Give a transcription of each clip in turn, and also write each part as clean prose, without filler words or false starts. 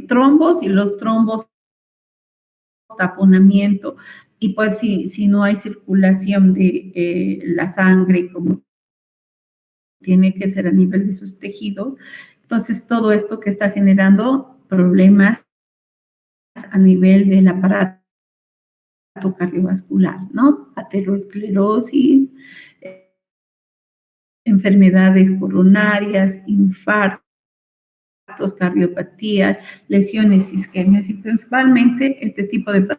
trombos y los trombos taponamiento y pues si no hay circulación de la sangre como tiene que ser a nivel de sus tejidos, entonces todo esto que está generando problemas a nivel del aparato cardiovascular, ¿no? Aterosclerosis, enfermedades coronarias, infartos, cardiopatías, lesiones isquémicas y principalmente este tipo de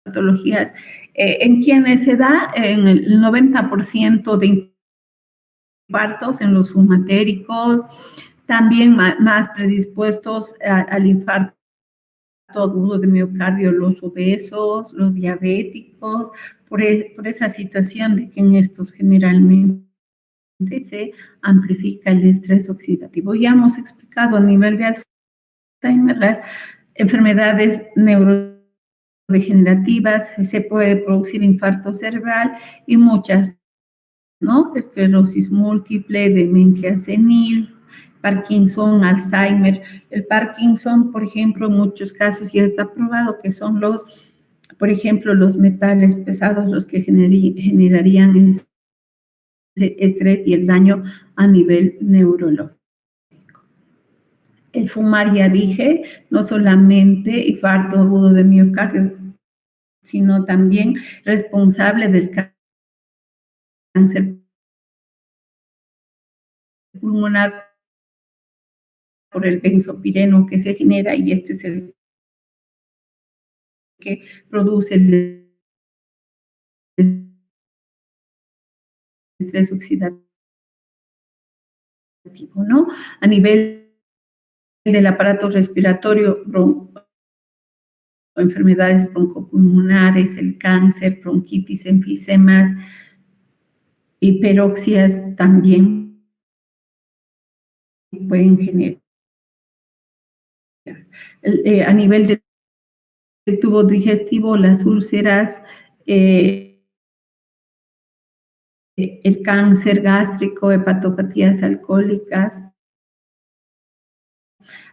patologías en quienes se da en el 90% de infartos en los fumatéricos, también más predispuestos al infarto agudo de miocardio, los obesos, los diabéticos, por esa situación de que en estos generalmente se amplifica el estrés oxidativo. Ya hemos explicado a nivel de Alzheimer las enfermedades neurodegenerativas, se puede producir infarto cerebral y muchas, ¿no? Esclerosis múltiple, demencia senil, Parkinson, Alzheimer. El Parkinson, por ejemplo, en muchos casos ya está probado que son por ejemplo, los metales pesados los que generarían ese estrés y el daño a nivel neurológico. El fumar, ya dije, no solamente infarto agudo de miocardio, sino también responsable del cáncer pulmonar por el benzopireno que se genera y este es el que produce el estrés oxidativo, ¿no? A nivel del aparato respiratorio, enfermedades broncopulmonares, el cáncer, bronquitis, enfisemas, hiperoxias también pueden generar. A nivel del tubo digestivo, las úlceras, el cáncer gástrico, hepatopatías alcohólicas.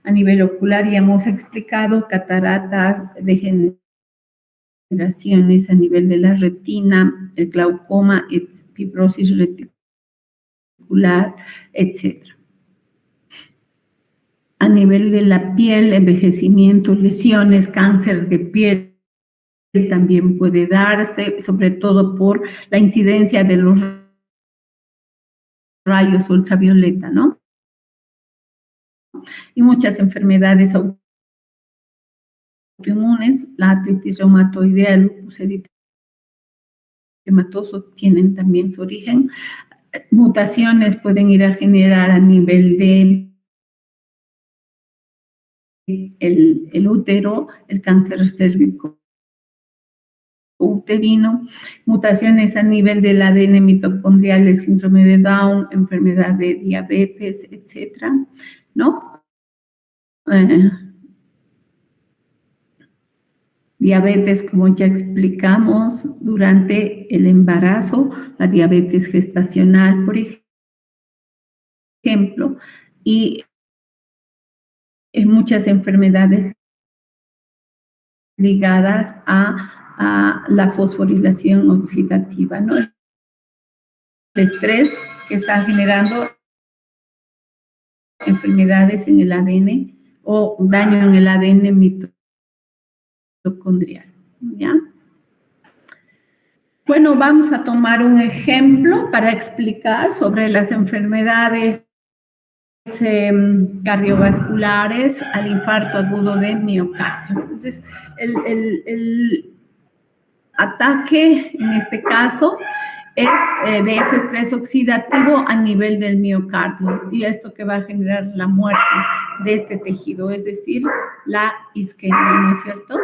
A nivel ocular ya hemos explicado cataratas, degeneraciones a nivel de la retina, el glaucoma, fibrosis reticular, etc. A nivel de la piel, envejecimiento, lesiones, cáncer de piel también puede darse, sobre todo por la incidencia de los rayos ultravioleta, ¿no? Y muchas enfermedades autoinmunes, la artritis reumatoidea, el lupus eritematoso tienen también su origen. Mutaciones pueden ir a generar a nivel de el útero, el cáncer cérvico uterino, mutaciones a nivel del ADN mitocondrial, el síndrome de Down, enfermedad de diabetes, etcétera, ¿no? Diabetes, como ya explicamos, durante el embarazo, la diabetes gestacional, por ejemplo, y en muchas enfermedades ligadas a la fosforilación oxidativa, ¿no? El estrés que está generando enfermedades en el ADN o daño en el ADN mitocondrial, ¿ya? Bueno, vamos a tomar un ejemplo para explicar sobre las enfermedades cardiovasculares al infarto agudo de miocardio. Entonces, el ataque en este caso es de ese estrés oxidativo a nivel del miocardio y esto que va a generar la muerte de este tejido, es decir, la isquemia, ¿no es cierto?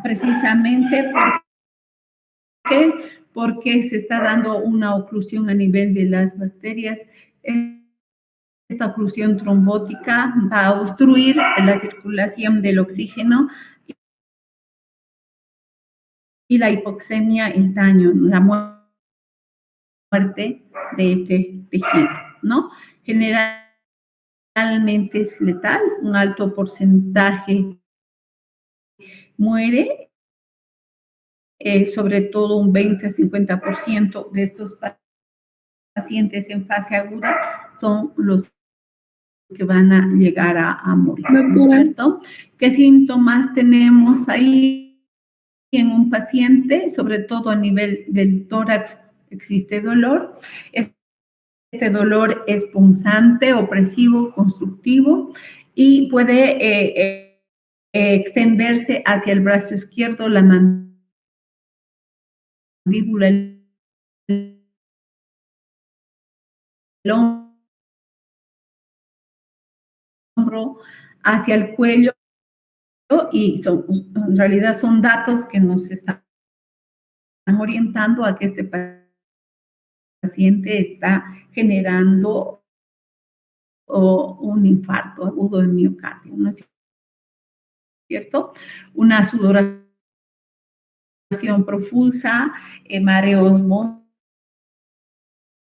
Precisamente porque se está dando una oclusión a nivel de las bacterias. Esta oclusión trombótica va a obstruir la circulación del oxígeno y la hipoxemia, el daño, la muerte de este tejido, ¿no? Generalmente realmente es letal, un alto porcentaje muere, sobre todo un 20 a 50% de estos pacientes en fase aguda son los que van a llegar a morir, ¿no es cierto? ¿Qué síntomas tenemos ahí en un paciente? Sobre todo a nivel del tórax existe dolor. Este dolor es punzante, opresivo, constructivo y puede extenderse hacia el brazo izquierdo, la mandíbula, el hombro, hacia el cuello y en realidad son datos que nos están orientando a que este paciente está generando un infarto agudo de miocardio, ¿no es cierto? Una sudoración profusa, mareos,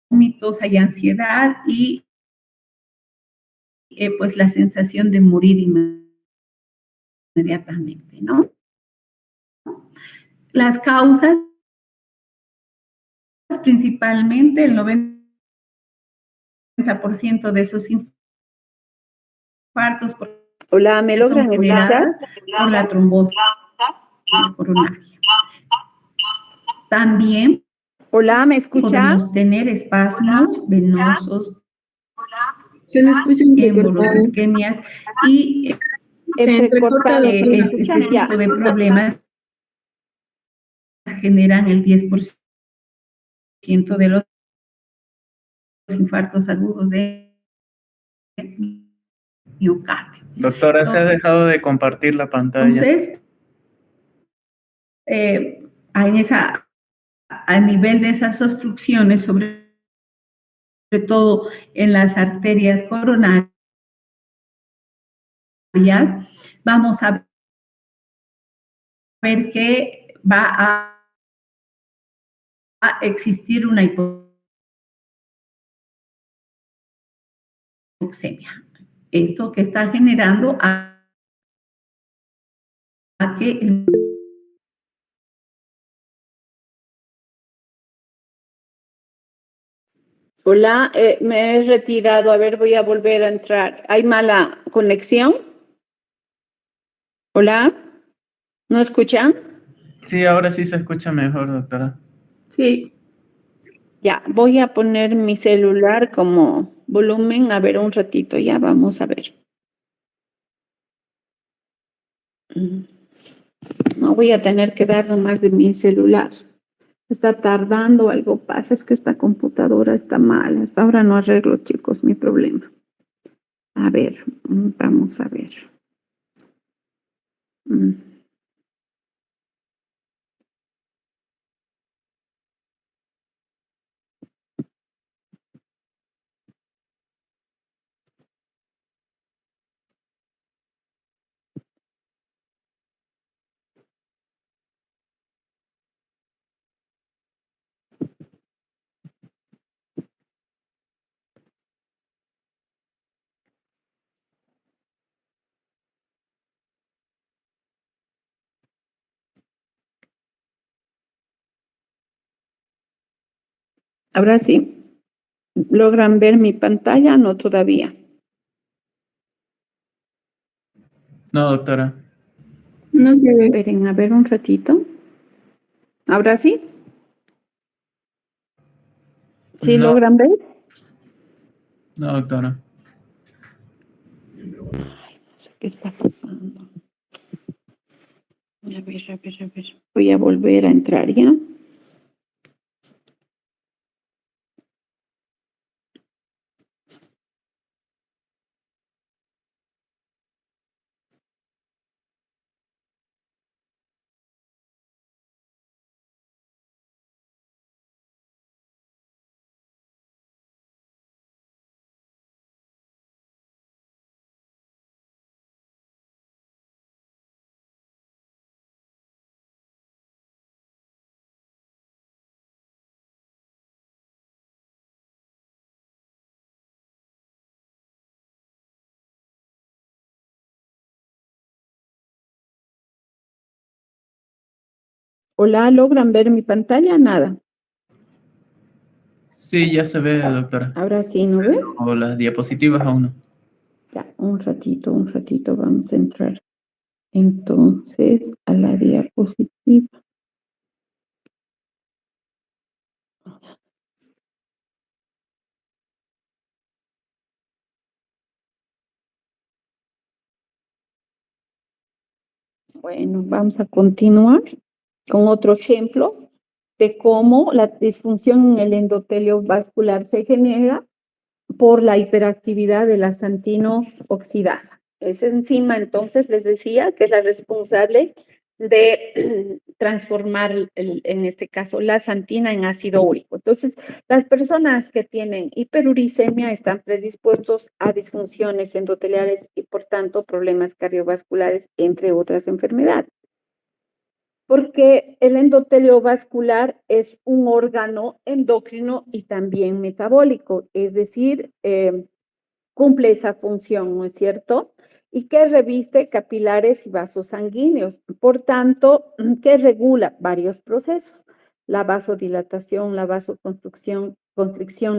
vómitos, hay ansiedad y pues la sensación de morir inmediatamente, ¿no? Las causas, principalmente el 90% de esos infartos Hola, ¿me son logran escuchar? generadas por la trombosis coronaria. También Hola, ¿me escucha? podemos tener espasmos venosos, Se le escucha émbolos, entrecortado. isquemias y Se entrecorta la ¿Se me frase. escucha? este Ya. tipo de problemas generan el 10% de los infartos agudos de miocardio. Doctora, se ha dejado de compartir la pantalla. Entonces, a nivel de esas obstrucciones, sobre todo en las arterias coronarias, vamos a ver que va a existir una hipoxemia. Esto que está generando a que el Hola, me he retirado. A ver, voy a volver a entrar. ¿Hay mala conexión? Hola, ¿no escuchan? Sí, ahora sí se escucha mejor, doctora. Sí. Ya, voy a poner mi celular como volumen. A ver, un ratito, ya vamos a ver. No voy a tener que dar nomás de mi celular. Está tardando, algo pasa, es que esta computadora está mal. Hasta ahora no arreglo, chicos, mi problema. A ver, vamos a ver. Ahora sí. ¿Logran ver mi pantalla? No todavía. No, doctora. No se ve. Esperen, a ver un ratito. ¿Ahora sí? ¿Sí No, logran ver? no, doctora. No sé qué está pasando. A ver, a ver, a ver. Voy a volver a entrar ya. Hola, ¿logran ver mi pantalla? Nada. Sí, ya se ve, doctora. Ahora sí, ¿no ve? O las diapositivas aún no. Ya, un ratito, vamos a entrar entonces a la diapositiva. Bueno, vamos a continuar con otro ejemplo de cómo la disfunción en el endotelio vascular se genera por la hiperactividad de la xantino oxidasa. Esa enzima, entonces, les decía que es la responsable de transformar, en este caso, la xantina en ácido úrico. Entonces, las personas que tienen hiperuricemia están predispuestos a disfunciones endoteliales y, por tanto, problemas cardiovasculares, entre otras enfermedades. Porque el endotelio vascular es un órgano endocrino y también metabólico, es decir, cumple esa función, ¿no es cierto? Y que reviste capilares y vasos sanguíneos, por tanto, que regula varios procesos: la vasodilatación, la vasoconstricción,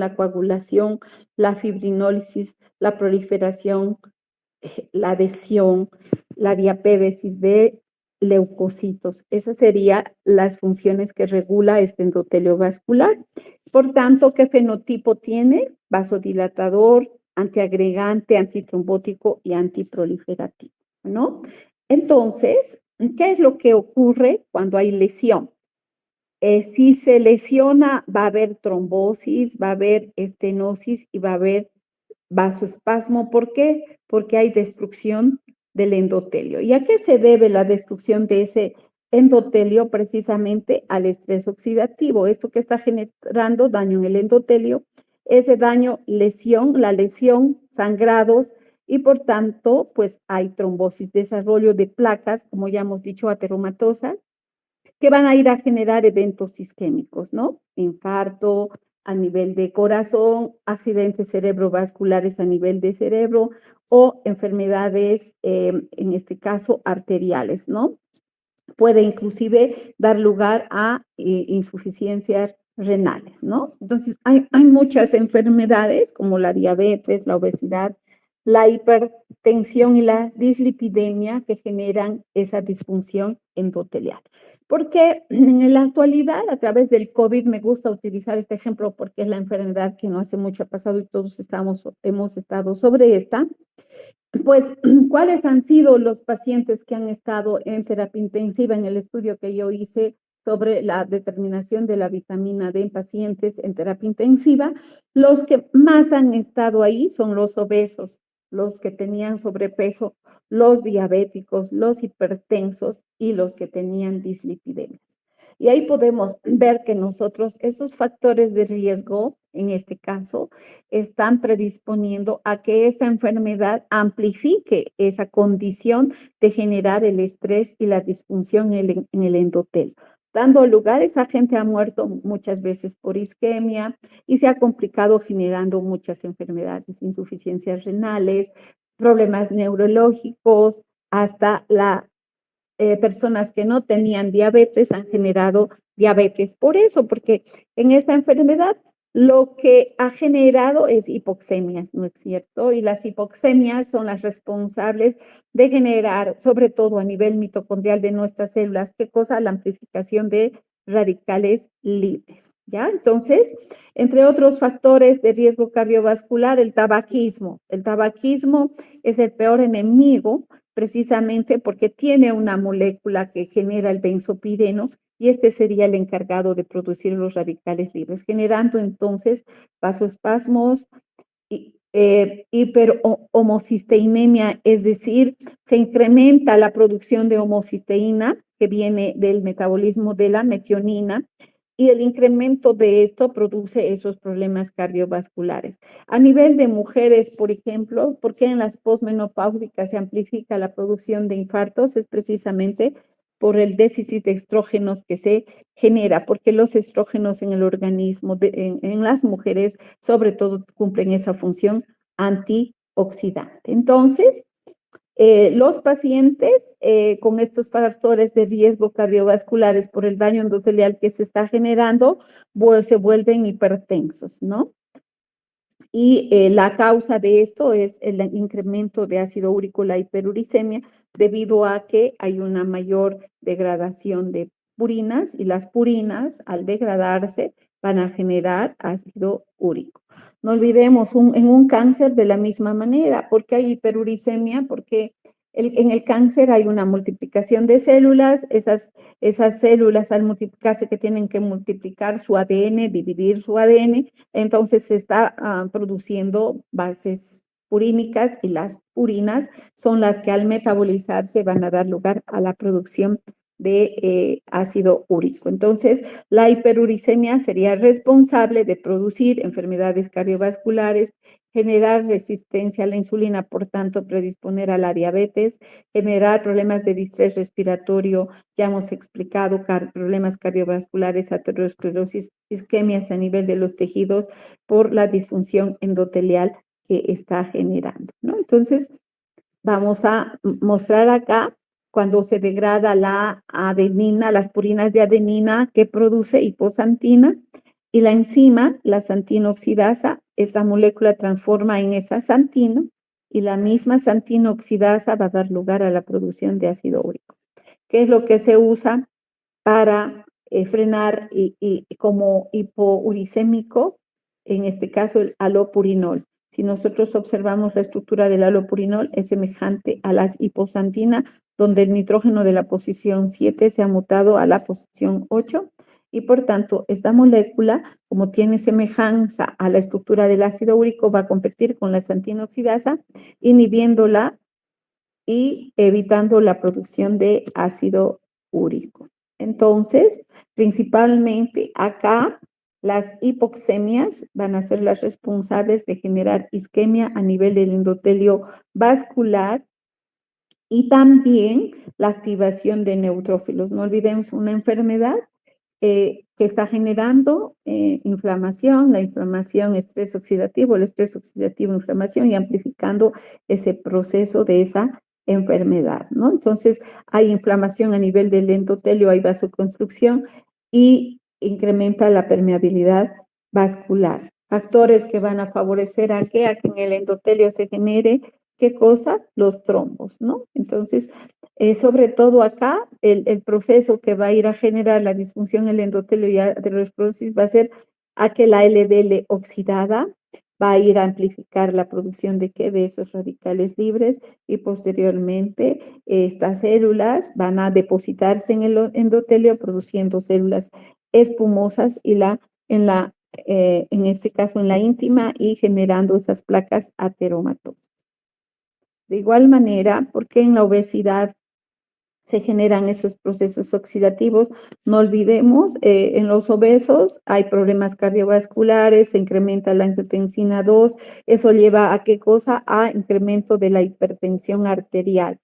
la coagulación, la fibrinólisis, la proliferación, la adhesión, la diapédesis de leucocitos. Esas serían las funciones que regula este endotelio vascular. Por tanto, ¿qué fenotipo tiene? Vasodilatador, antiagregante, antitrombótico y antiproliferativo, ¿no? Entonces, ¿qué es lo que ocurre cuando hay lesión? Si se lesiona, va a haber trombosis, va a haber estenosis y va a haber vasoespasmo. ¿Por qué? Porque hay destrucción del endotelio. ¿Y a qué se debe la destrucción de ese endotelio? Precisamente al estrés oxidativo. Esto que está generando daño en el endotelio, ese daño, lesión, la lesión, sangrados, y por tanto, pues hay trombosis, desarrollo de placas, como ya hemos dicho, ateromatosas, que van a ir a generar eventos isquémicos, ¿no? Infarto a nivel de corazón, accidentes cerebrovasculares a nivel de cerebro o enfermedades, en este caso, arteriales, ¿no? Puede inclusive dar lugar a insuficiencias renales, ¿no? Entonces, hay muchas enfermedades como la diabetes, la obesidad, la hipertensión y la dislipidemia que generan esa disfunción endotelial. Porque en la actualidad, a través del COVID, me gusta utilizar este ejemplo porque es la enfermedad que no hace mucho ha pasado y todos hemos estado sobre esta. Pues, ¿cuáles han sido los pacientes que han estado en terapia intensiva en el estudio que yo hice sobre la determinación de la vitamina D en pacientes en terapia intensiva? Los que más han estado ahí son los obesos, los que tenían sobrepeso, los diabéticos, los hipertensos y los que tenían dislipidemias. Y ahí podemos ver que nosotros, esos factores de riesgo, en este caso, están predisponiendo a que esta enfermedad amplifique esa condición de generar el estrés y la disfunción en el endotelio. Dando lugar, esa gente ha muerto muchas veces por isquemia y se ha complicado generando muchas enfermedades, insuficiencias renales, problemas neurológicos, hasta personas que no tenían diabetes han generado diabetes por eso, porque en esta enfermedad lo que ha generado es hipoxemias, ¿no es cierto? Y las hipoxemias son las responsables de generar, sobre todo a nivel mitocondrial de nuestras células, ¿qué cosa? La amplificación de radicales libres, ¿ya? Entonces, entre otros factores de riesgo cardiovascular, el tabaquismo. El tabaquismo es el peor enemigo precisamente porque tiene una molécula que genera el benzopireno y este sería el encargado de producir los radicales libres, generando entonces vasoespasmos, hiperhomocisteinemia, es decir, se incrementa la producción de homocisteína que viene del metabolismo de la metionina y el incremento de esto produce esos problemas cardiovasculares. A nivel de mujeres, por ejemplo, ¿por qué en las posmenopáusicas se amplifica la producción de infartos? Es precisamente por el déficit de estrógenos que se genera, porque los estrógenos en el organismo, en las mujeres, sobre todo, cumplen esa función antioxidante. Entonces, Los pacientes con estos factores de riesgo cardiovasculares por el daño endotelial que se está generando, se vuelven hipertensos, ¿no? Y la causa de esto es el incremento de ácido úrico, la hiperuricemia, debido a que hay una mayor degradación de purinas y las purinas, al degradarse, van a generar ácido úrico. No olvidemos en un cáncer de la misma manera. ¿Por qué hay hiperuricemia? Porque en el cáncer hay una multiplicación de células, esas células al multiplicarse que tienen que multiplicar su ADN, dividir su ADN, entonces se está produciendo bases purínicas y las purinas son las que al metabolizarse van a dar lugar a la producción de ácido úrico. Entonces, la hiperuricemia sería responsable de producir enfermedades cardiovasculares, generar resistencia a la insulina, por tanto, predisponer a la diabetes, generar problemas de distrés respiratorio, ya hemos explicado, problemas cardiovasculares, aterosclerosis, isquemias a nivel de los tejidos por la disfunción endotelial que está generando, ¿no? Entonces, vamos a mostrar acá cuando se degrada la adenina, las purinas de adenina que produce hiposantina y la enzima, la santina oxidasa, esta molécula transforma en esa santina y la misma santina oxidasa va a dar lugar a la producción de ácido úrico. ¿Qué es lo que se usa para frenar y como hipouricémico? En este caso, el alopurinol. Si nosotros observamos la estructura del alopurinol, es semejante a la hiposantina, donde el nitrógeno de la posición 7 se ha mutado a la posición 8, y por tanto, esta molécula, como tiene semejanza a la estructura del ácido úrico, va a competir con la santina oxidasa, inhibiéndola y evitando la producción de ácido úrico. Entonces, principalmente acá, las hipoxemias van a ser las responsables de generar isquemia a nivel del endotelio vascular y también la activación de neutrófilos. No olvidemos una enfermedad que está generando inflamación, la inflamación, estrés oxidativo, el estrés oxidativo, inflamación y amplificando ese proceso de esa enfermedad, ¿no? Entonces, hay inflamación a nivel del endotelio, hay vasoconstricción y incrementa la permeabilidad vascular. Factores que van a favorecer a que en el endotelio se genere, ¿qué cosa? Los trombos, ¿no? Entonces, sobre todo acá, el proceso que va a ir a generar la disfunción en el endotelio y aterosclerosis va a ser a que la LDL oxidada va a ir a amplificar la producción de esos radicales libres y posteriormente estas células van a depositarse en el endotelio produciendo células espumosas y en este caso en la íntima y generando esas placas ateromatosas. De igual manera, porque en la obesidad se generan esos procesos oxidativos. No olvidemos, en los obesos hay problemas cardiovasculares, se incrementa la angiotensina 2, eso lleva a ¿qué cosa? A incremento de la hipertensión arterial.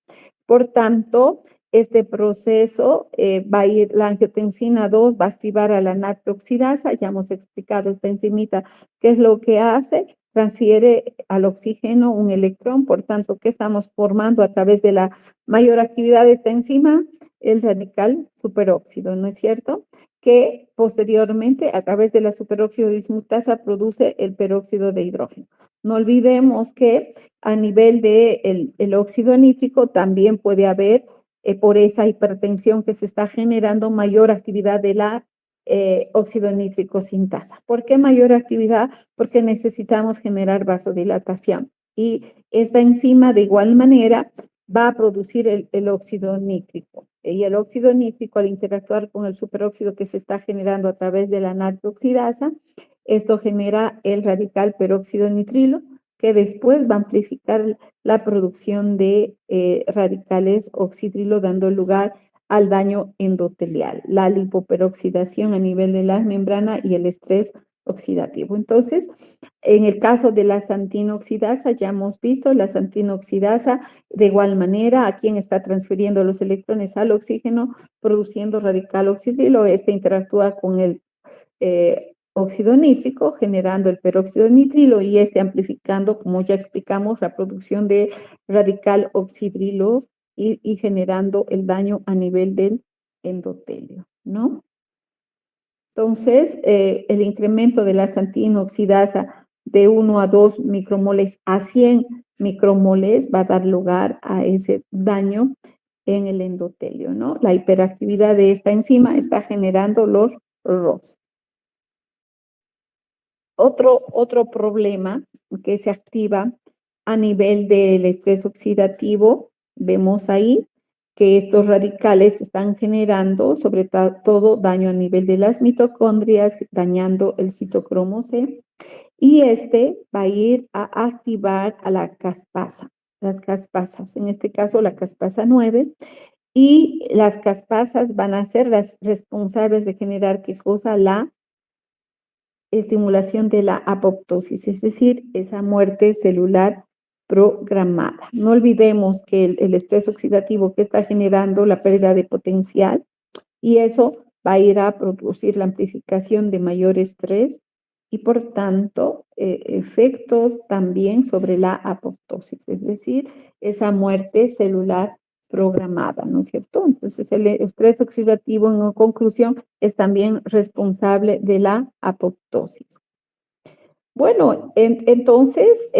Por tanto, este proceso va a ir, la angiotensina 2 va a activar a la natroxidasa, ya hemos explicado esta enzimita, ¿qué es lo que hace? Transfiere al oxígeno un electrón, por tanto, ¿qué estamos formando a través de la mayor actividad de esta enzima? El radical superóxido, ¿no es cierto? Que posteriormente, a través de la superóxido dismutasa, produce el peróxido de hidrógeno. No olvidemos que a nivel del el óxido nítrico también puede haber, por esa hipertensión que se está generando, mayor actividad de la óxido nítrico sintasa. ¿Por qué mayor actividad? Porque necesitamos generar vasodilatación. Y esta enzima, de igual manera, va a producir el óxido nítrico. Y el óxido nítrico, al interactuar con el superóxido que se está generando a través de la natroxidasa, esto genera el radical peróxido nitrilo, que después va a amplificar la producción de radicales oxidrilo, dando lugar al daño endotelial, la lipoperoxidación a nivel de la membrana y el estrés oxidativo. Entonces, en el caso de la santina oxidasa, ya hemos visto la santina oxidasa, de igual manera, a quien está transfiriendo los electrones al oxígeno, produciendo radical oxidrilo, este interactúa con el óxido nítrico, generando el peróxido de nitrilo y amplificando, como ya explicamos, la producción de radical oxidrilo y generando el daño a nivel del endotelio, ¿no? Entonces, el incremento de la xantina oxidasa de 1 a 2 micromoles a 100 micromoles va a dar lugar a ese daño en el endotelio, ¿no? La hiperactividad de esta enzima está generando los ROS. Otro problema que se activa a nivel del estrés oxidativo, vemos ahí que estos radicales están generando sobre todo daño a nivel de las mitocondrias, dañando el citocromo C, y va a ir a activar a la caspasa, las caspasas, en este caso la caspasa 9, y las caspasas van a ser las responsables de generar, ¿qué cosa? La estimulación de la apoptosis, es decir, esa muerte celular programada. No olvidemos que el estrés oxidativo que está generando la pérdida de potencial y eso va a ir a producir la amplificación de mayor estrés y por tanto efectos también sobre la apoptosis, es decir, esa muerte celular programada, ¿no es cierto? Entonces el estrés oxidativo en conclusión es también responsable de la apoptosis. Bueno, entonces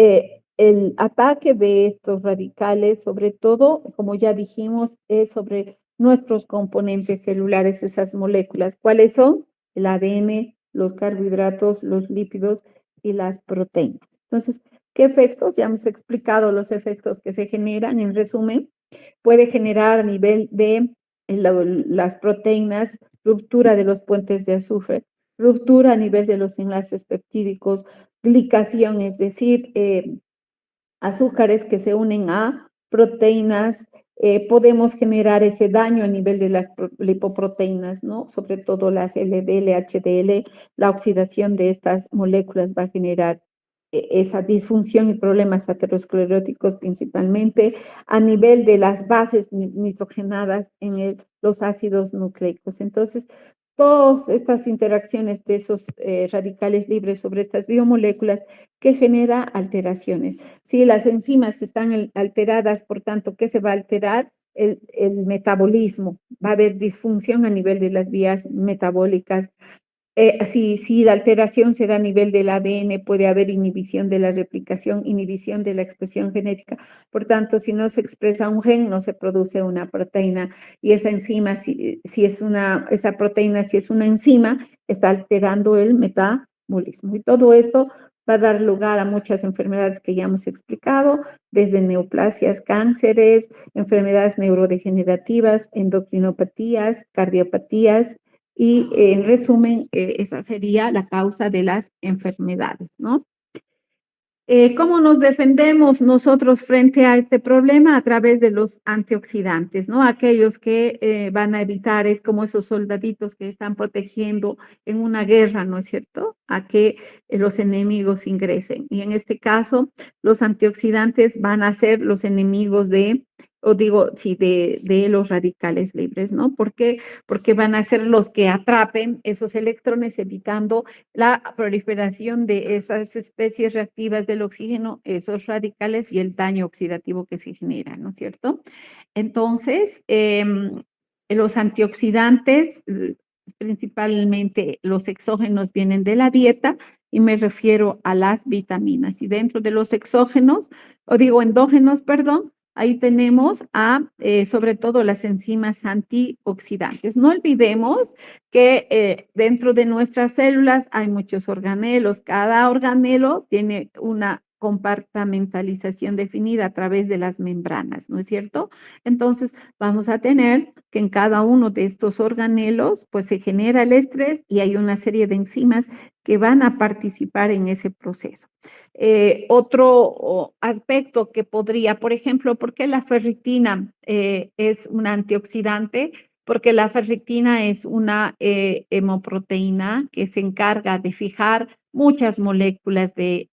el ataque de estos radicales, sobre todo, como ya dijimos, es sobre nuestros componentes celulares, esas moléculas. ¿Cuáles son? El ADN, los carbohidratos, los lípidos y las proteínas. Entonces, ¿qué efectos? Ya hemos explicado los efectos que se generan. En resumen, puede generar a nivel de las proteínas, ruptura de los puentes de azufre, ruptura a nivel de los enlaces peptídicos, glicación, es decir, azúcares que se unen a proteínas, podemos generar ese daño a nivel de las lipoproteínas, ¿no? Sobre todo las LDL, HDL, la oxidación de estas moléculas va a generar esa disfunción y problemas ateroscleróticos principalmente a nivel de las bases nitrogenadas en los ácidos nucleicos. Entonces, todas estas interacciones de esos radicales libres sobre estas biomoléculas que genera alteraciones. Si las enzimas están alteradas, por tanto, ¿qué se va a alterar? El metabolismo. Va a haber disfunción a nivel de las vías metabólicas. Si la alteración se da a nivel del ADN, puede haber inhibición de la replicación, inhibición de la expresión genética. Por tanto, si no se expresa un gen, no se produce una proteína. Y esa enzima, esa proteína, si es una enzima, está alterando el metabolismo. Y todo esto va a dar lugar a muchas enfermedades que ya hemos explicado, desde neoplasias, cánceres, enfermedades neurodegenerativas, endocrinopatías, cardiopatías, y en resumen, esa sería la causa de las enfermedades, ¿no? ¿Cómo nos defendemos nosotros frente a este problema? A través de los antioxidantes, ¿no? Aquellos que van a evitar, es como esos soldaditos que están protegiendo en una guerra, ¿no es cierto? A que los enemigos ingresen. Y en este caso, los antioxidantes van a ser los enemigos de los radicales libres, ¿no? ¿Por qué? Porque van a ser los que atrapen esos electrones, evitando la proliferación de esas especies reactivas del oxígeno, esos radicales y el daño oxidativo que se genera, ¿no es cierto? Entonces, los antioxidantes, principalmente los exógenos, vienen de la dieta y me refiero a las vitaminas. Y dentro de los endógenos, perdón, ahí tenemos sobre todo las enzimas antioxidantes. No olvidemos que dentro de nuestras células hay muchos organelos. Cada organelo tiene una compartimentalización definida a través de las membranas, ¿no es cierto? Entonces, vamos a tener que en cada uno de estos organelos, pues se genera el estrés y hay una serie de enzimas que van a participar en ese proceso. Otro aspecto que podría, por ejemplo, ¿por qué la ferritina es un antioxidante? Porque la ferritina es una hemoproteína que se encarga de fijar muchas moléculas de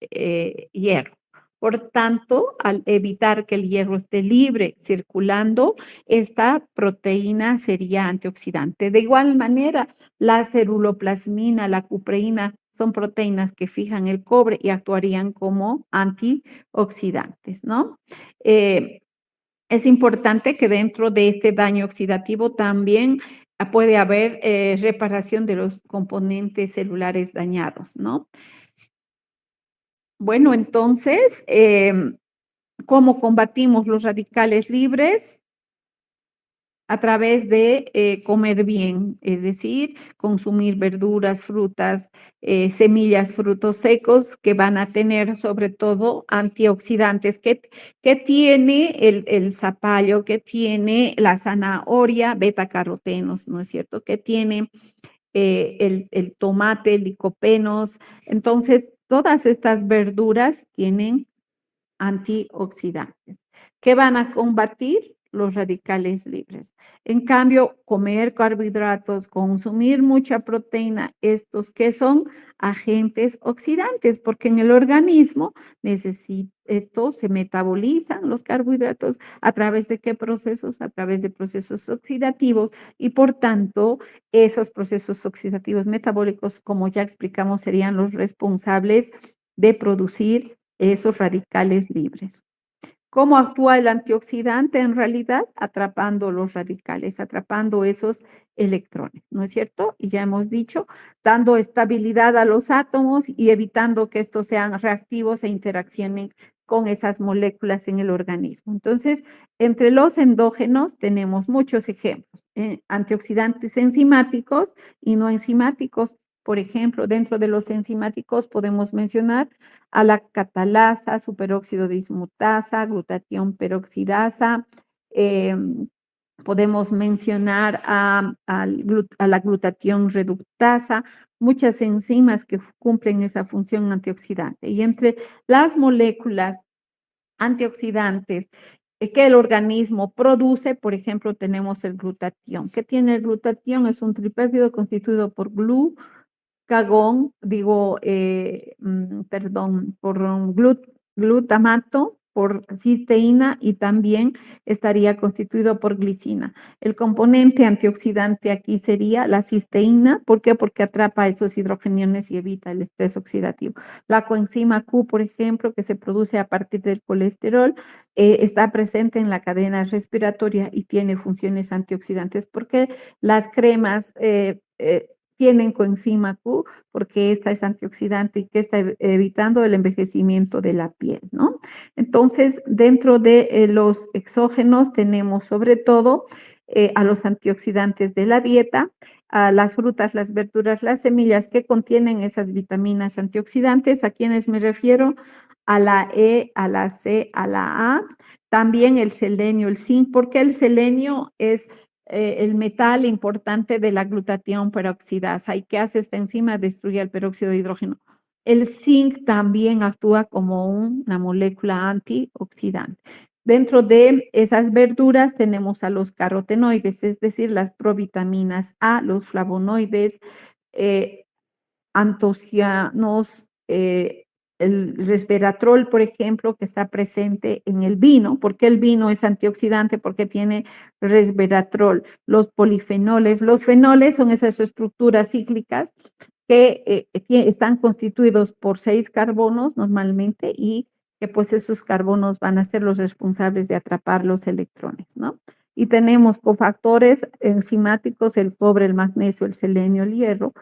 hierro. Por tanto, al evitar que el hierro esté libre circulando, esta proteína sería antioxidante. De igual manera, la ceruloplasmina, la cupreína, son proteínas que fijan el cobre y actuarían como antioxidantes, ¿no? Es importante que dentro de este daño oxidativo también puede haber reparación de los componentes celulares dañados, ¿no? Bueno, entonces, ¿cómo combatimos los radicales libres? A través de comer bien, es decir, consumir verduras, frutas, semillas, frutos secos que van a tener sobre todo antioxidantes que tiene el zapallo, que tiene la zanahoria, betacarotenos, ¿no es cierto? Que tiene el tomate, licopenos. Entonces, todas estas verduras tienen antioxidantes que van a combatir los radicales libres. En cambio, comer carbohidratos, consumir mucha proteína, estos que son agentes oxidantes, porque en el organismo estos se metabolizan los carbohidratos a través de qué procesos, a través de procesos oxidativos y por tanto esos procesos oxidativos metabólicos, como ya explicamos, serían los responsables de producir esos radicales libres. ¿Cómo actúa el antioxidante en realidad? Atrapando los radicales, atrapando esos electrones, ¿no es cierto? Y ya hemos dicho, dando estabilidad a los átomos y evitando que estos sean reactivos e interaccionen con esas moléculas en el organismo. Entonces, entre los endógenos tenemos muchos ejemplos, antioxidantes enzimáticos y no enzimáticos. Por ejemplo, dentro de los enzimáticos podemos mencionar a la catalasa, superóxido dismutasa, glutatión peroxidasa. Podemos mencionar a la glutatión reductasa, muchas enzimas que cumplen esa función antioxidante. Y entre las moléculas antioxidantes que el organismo produce, por ejemplo, tenemos el glutatión. ¿Qué tiene el glutatión? Es un tripéptido constituido por por glutamato, por cisteína y también estaría constituido por glicina. El componente antioxidante aquí sería la cisteína. ¿Por qué? Porque atrapa esos hidrogeniones y evita el estrés oxidativo. La coenzima Q, por ejemplo, que se produce a partir del colesterol, está presente en la cadena respiratoria y tiene funciones antioxidantes porque las cremas tienen coenzima Q porque esta es antioxidante y que está evitando el envejecimiento de la piel, ¿no? Entonces, dentro de los exógenos tenemos sobre todo a los antioxidantes de la dieta, a las frutas, las verduras, las semillas que contienen esas vitaminas antioxidantes. ¿A quienes me refiero? A la E, a la C, a la A. También el selenio, el zinc, porque el selenio es el metal importante de la glutatión peroxidasa. ¿Y qué hace esta enzima? Destruye el peróxido de hidrógeno. El zinc también actúa como una molécula antioxidante. Dentro de esas verduras tenemos a los carotenoides, es decir, las provitaminas A, los flavonoides, antocianos, el resveratrol, por ejemplo, que está presente en el vino. ¿Por qué el vino es antioxidante? Porque tiene resveratrol. Los polifenoles, los fenoles son esas estructuras cíclicas que están constituidos por 6 carbonos normalmente y que pues esos carbonos van a ser los responsables de atrapar los electrones, ¿no? Y tenemos cofactores enzimáticos, el cobre, el magnesio, el selenio, el hierro,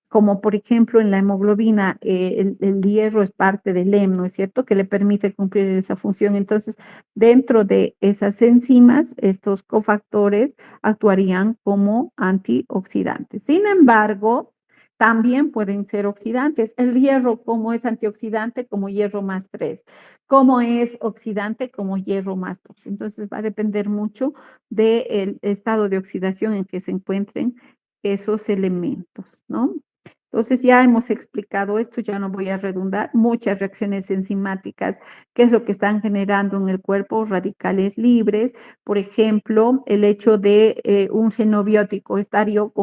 como por ejemplo en la hemoglobina, el hierro es parte del hemo, ¿no es cierto?, que le permite cumplir esa función. Entonces, dentro de esas enzimas, estos cofactores actuarían como antioxidantes. Sin embargo, también pueden ser oxidantes. El hierro, como es antioxidante, como hierro más 3. Como es oxidante, como hierro más 2. Entonces, va a depender mucho del estado de oxidación en que se encuentren esos elementos, ¿no? Entonces ya hemos explicado esto, ya no voy a redundar, muchas reacciones enzimáticas, qué es lo que están generando en el cuerpo, radicales libres, por ejemplo, el hecho de un xenobiótico estar yo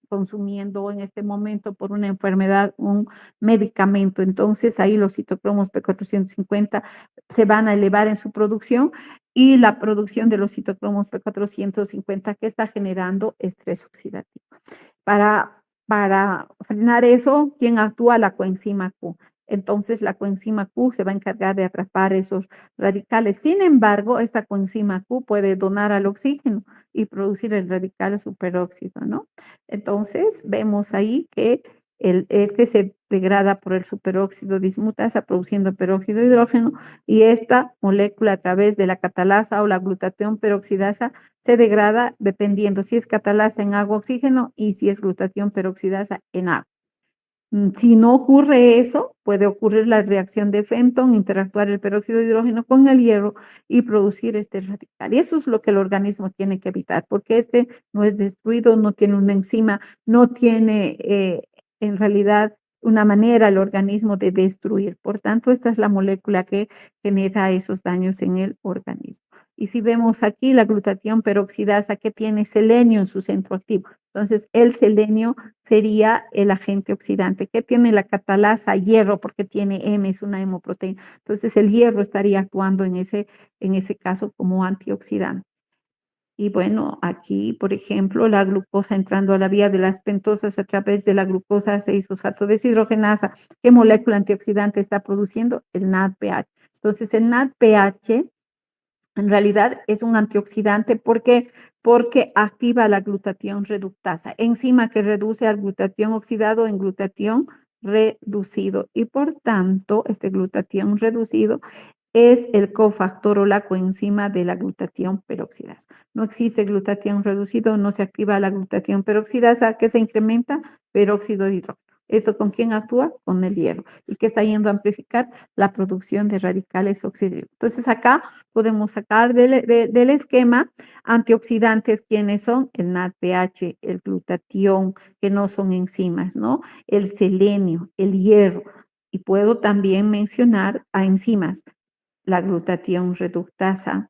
consumiendo en este momento por una enfermedad un medicamento. Entonces ahí los citocromos P450 se van a elevar en su producción y la producción de los citocromos P450 que está generando estrés oxidativo. Para frenar eso, ¿quién actúa? La coenzima Q. Entonces, la coenzima Q se va a encargar de atrapar esos radicales. Sin embargo, esta coenzima Q puede donar al oxígeno y producir el radical superóxido, ¿no? Entonces, vemos ahí que este se degrada por el superóxido dismutasa, produciendo peróxido de hidrógeno, y esta molécula a través de la catalasa o la glutatión peroxidasa se degrada dependiendo si es catalasa en agua oxígeno y si es glutatión peroxidasa en agua. Si no ocurre eso, puede ocurrir la reacción de Fenton, interactuar el peróxido de hidrógeno con el hierro y producir este radical. Y eso es lo que el organismo tiene que evitar, porque este no es destruido, no tiene una enzima, no tiene en realidad una manera el organismo de destruir. Por tanto, esta es la molécula que genera esos daños en el organismo. Y si vemos aquí la glutatión peroxidasa que tiene selenio en su centro activo. Entonces, el selenio sería el agente oxidante. ¿Qué tiene la catalasa? Hierro, porque tiene M, es una hemoproteína. Entonces, el hierro estaría actuando en ese caso como antioxidante. Y bueno, aquí, por ejemplo, la glucosa entrando a la vía de las pentosas a través de la glucosa 6-fosfato deshidrogenasa. ¿Qué molécula antioxidante está produciendo? El NADPH. Entonces, el NADPH en realidad es un antioxidante porque activa la glutatión reductasa, enzima que reduce al glutatión oxidado en glutatión reducido. Y por tanto, este glutatión reducido es el cofactor o la coenzima de la glutatión peroxidasa. No existe glutatión reducido, no se activa la glutatión peroxidasa, que se incrementa peróxido de hidrógeno. ¿Esto con quién actúa? Con el hierro. ¿Y que está yendo a amplificar? La producción de radicales oxidativos. Entonces acá podemos sacar del esquema antioxidantes, ¿quiénes son? El NADPH, el glutatión, que no son enzimas, ¿no? El selenio, el hierro. Y puedo también mencionar a enzimas, la glutatión reductasa,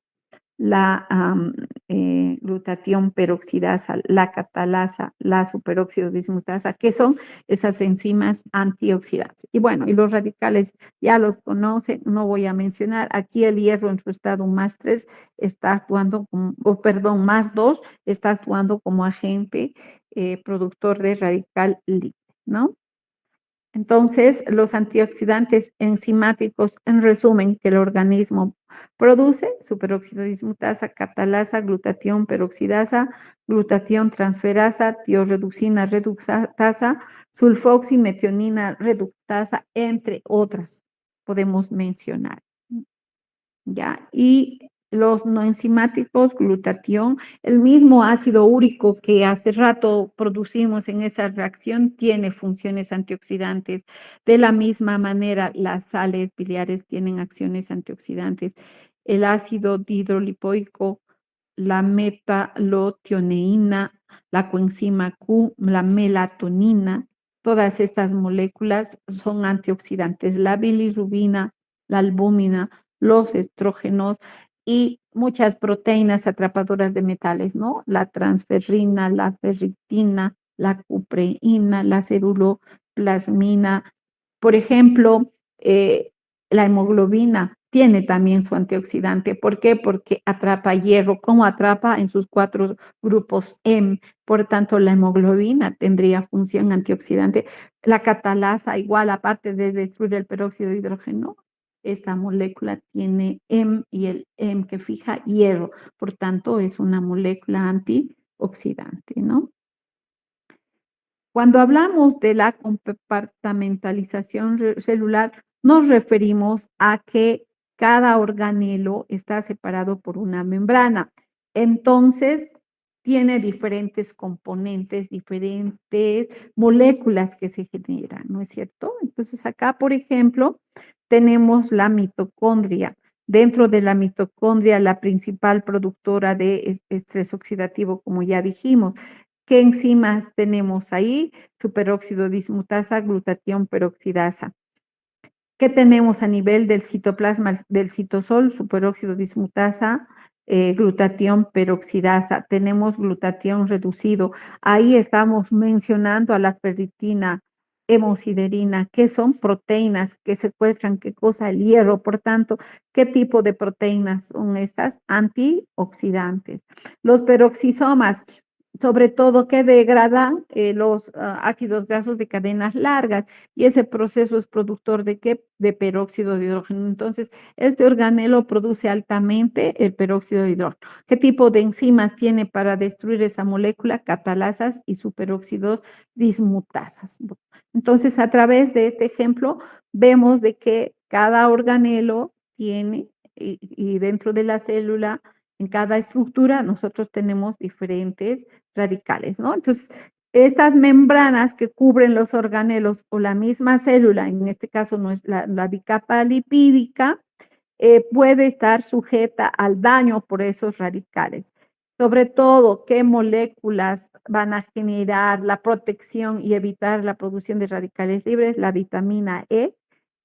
la glutatión peroxidasa, la catalasa, la superóxido dismutasa, que son esas enzimas antioxidantes. Y bueno, y los radicales ya los conocen, no voy a mencionar. Aquí el hierro en su estado más 3 está actuando como, más 2 está actuando como agente productor de radical libre, ¿no? Entonces, los antioxidantes enzimáticos, en resumen, que el organismo produce, superóxido dismutasa, catalasa, glutatión peroxidasa, glutatión transferasa, tiorreducina reductasa, sulfoximetionina reductasa, entre otras, podemos mencionar. ¿Ya? Y los no enzimáticos, glutatión, el mismo ácido úrico que hace rato producimos en esa reacción tiene funciones antioxidantes. De la misma manera, las sales biliares tienen acciones antioxidantes. El ácido dihidrolipoico, la metalotioneína, la coenzima Q, la melatonina, todas estas moléculas son antioxidantes. La bilirrubina, la albúmina, los estrógenos y muchas proteínas atrapadoras de metales, ¿no? La transferrina, la ferritina, la cupreína, la ceruloplasmina. Por ejemplo, la hemoglobina tiene también su antioxidante. ¿Por qué? Porque atrapa hierro. ¿Cómo atrapa? En sus 4 grupos M. Por tanto, la hemoglobina tendría función antioxidante. La catalasa, igual, aparte de destruir el peróxido de hidrógeno, esta molécula tiene M y el M que fija hierro. Por tanto, es una molécula antioxidante, ¿no? Cuando hablamos de la compartimentalización celular, nos referimos a que cada organelo está separado por una membrana. Entonces, tiene diferentes componentes, diferentes moléculas que se generan, ¿no es cierto? Entonces, acá, por ejemplo, tenemos la mitocondria. Dentro de la mitocondria, la principal productora de estrés oxidativo, como ya dijimos. ¿Qué enzimas tenemos ahí? Superóxido dismutasa, glutatión peroxidasa. ¿Qué tenemos a nivel del citoplasma del citosol? Superóxido dismutasa, glutatión peroxidasa, tenemos glutatión reducido. Ahí estamos mencionando a la ferritina, hemosiderina, que son proteínas que secuestran, ¿qué cosa? El hierro. Por tanto, ¿qué tipo de proteínas son estas? Antioxidantes. Los peroxisomas, sobre todo que degradan los ácidos grasos de cadenas largas, y ese proceso es productor de ¿qué? De peróxido de hidrógeno. Entonces, este organelo produce altamente el peróxido de hidrógeno. ¿Qué tipo de enzimas tiene para destruir esa molécula? Catalasas y superóxidos dismutasas. Entonces, a través de este ejemplo, vemos de que cada organelo tiene, y dentro de la célula, en cada estructura, nosotros tenemos diferentes radicales, ¿no? Entonces, estas membranas que cubren los organelos o la misma célula, en este caso no es la bicapa lipídica, puede estar sujeta al daño por esos radicales. Sobre todo, ¿qué moléculas van a generar la protección y evitar la producción de radicales libres? La vitamina E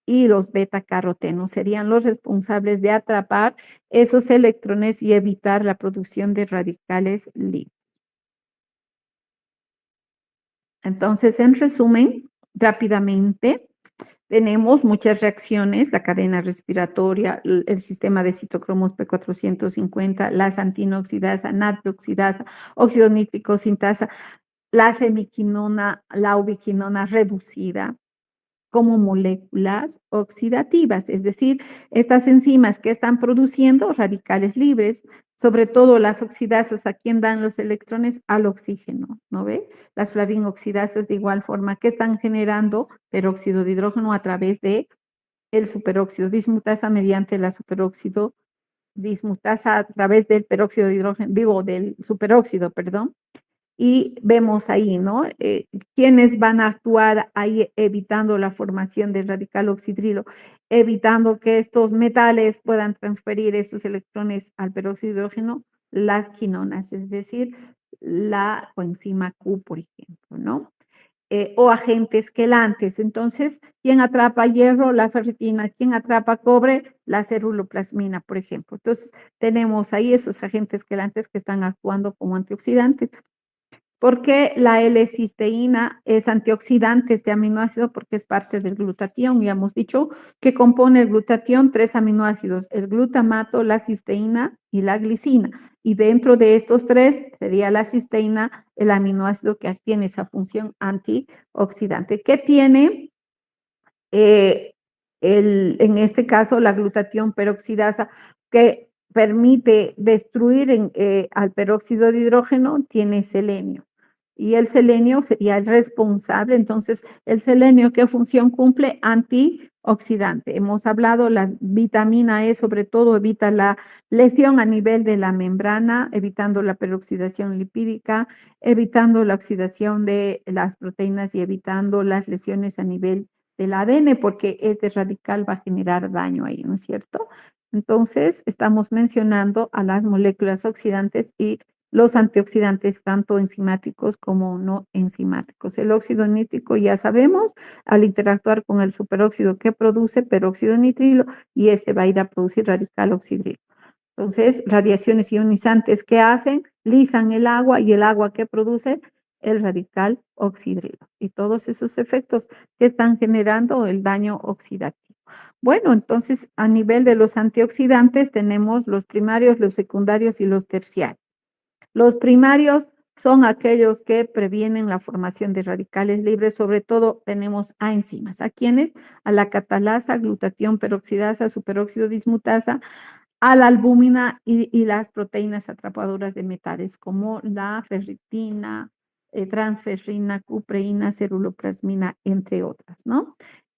y los beta-carotenos serían los responsables de atrapar esos electrones y evitar la producción de radicales libres. Entonces, en resumen, rápidamente, tenemos muchas reacciones, la cadena respiratoria, el sistema de citocromos P450, las antinoxidasa, natrioxidasa, óxido nítrico sintasa, la semiquinona, la ubiquinona reducida, como moléculas oxidativas, es decir, estas enzimas que están produciendo radicales libres, sobre todo las oxidasas, ¿a quién dan los electrones? Al oxígeno, ¿no ve? Las flavinoxidasas de igual forma, que están generando peróxido de hidrógeno a través de el superóxido dismutasa mediante la superóxido dismutasa a través del peróxido de hidrógeno, digo, del superóxido, perdón. Y vemos ahí, ¿no? ¿Quiénes van a actuar ahí evitando la formación del radical oxidrilo, evitando que estos metales puedan transferir esos electrones al peróxido de hidrógeno? Las quinonas, es decir, la coenzima Q, por ejemplo, ¿no? O agentes quelantes. Entonces, ¿quién atrapa hierro? La ferritina. ¿Quién atrapa cobre? La ceruloplasmina, por ejemplo. Entonces, tenemos ahí esos agentes quelantes que están actuando como antioxidantes. ¿Por qué la L-cisteína es antioxidante este aminoácido? Porque es parte del glutatión. Ya hemos dicho que compone el glutatión 3 aminoácidos, el glutamato, la cisteína y la glicina. Y dentro de estos 3 sería la cisteína el aminoácido que tiene esa función antioxidante. ¿Qué tiene? En este caso, la glutatión peroxidasa, que permite destruir al peróxido de hidrógeno, tiene selenio. Y el selenio sería el responsable. Entonces, el selenio, ¿qué función cumple? Antioxidante. Hemos hablado, la vitamina E sobre todo evita la lesión a nivel de la membrana, evitando la peroxidación lipídica, evitando la oxidación de las proteínas y evitando las lesiones a nivel del ADN, porque este radical va a generar daño ahí, ¿no es cierto? Entonces, estamos mencionando a las moléculas oxidantes y los antioxidantes, tanto enzimáticos como no enzimáticos. El óxido nítrico, ya sabemos, al interactuar con el superóxido que produce peróxido nitrilo, y este va a ir a producir radical oxidrilo. Entonces, radiaciones ionizantes, ¿qué hacen? Lisan el agua, y el agua que produce el radical oxidrilo. Y todos esos efectos que están generando el daño oxidativo. Bueno, entonces, a nivel de los antioxidantes tenemos los primarios, los secundarios y los terciarios. Los primarios son aquellos que previenen la formación de radicales libres, sobre todo tenemos a enzimas. ¿A quiénes? A la catalasa, glutatión peroxidasa, superóxido dismutasa, a la albúmina y las proteínas atrapadoras de metales, como la ferritina, transferrina, cupreína, ceruloplasmina, entre otras, ¿no?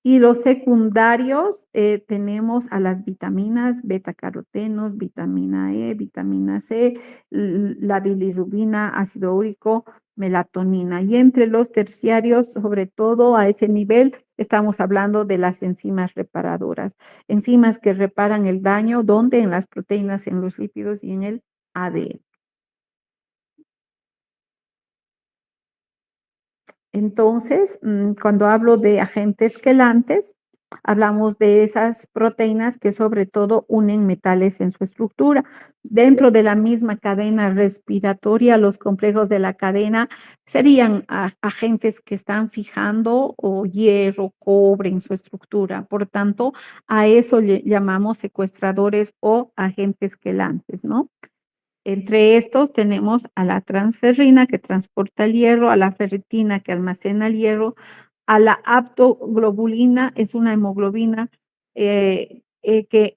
Y los secundarios tenemos a las vitaminas, beta-carotenos, vitamina E, vitamina C, la bilirrubina, ácido úrico, melatonina. Y entre los terciarios, sobre todo a ese nivel, estamos hablando de las enzimas reparadoras. Enzimas que reparan el daño, ¿dónde? En las proteínas, en los lípidos y en el ADN. Entonces, cuando hablo de agentes quelantes, Hablamos de esas proteínas que sobre todo unen metales en su estructura. Dentro de la misma cadena respiratoria, los complejos de la cadena serían agentes que están fijando o hierro, cobre en su estructura. Por tanto, a eso le llamamos secuestradores o agentes quelantes, ¿no? Entre estos tenemos a la transferrina que transporta el hierro, a la ferritina que almacena el hierro, a la aptoglobulina, es una hemoglobina que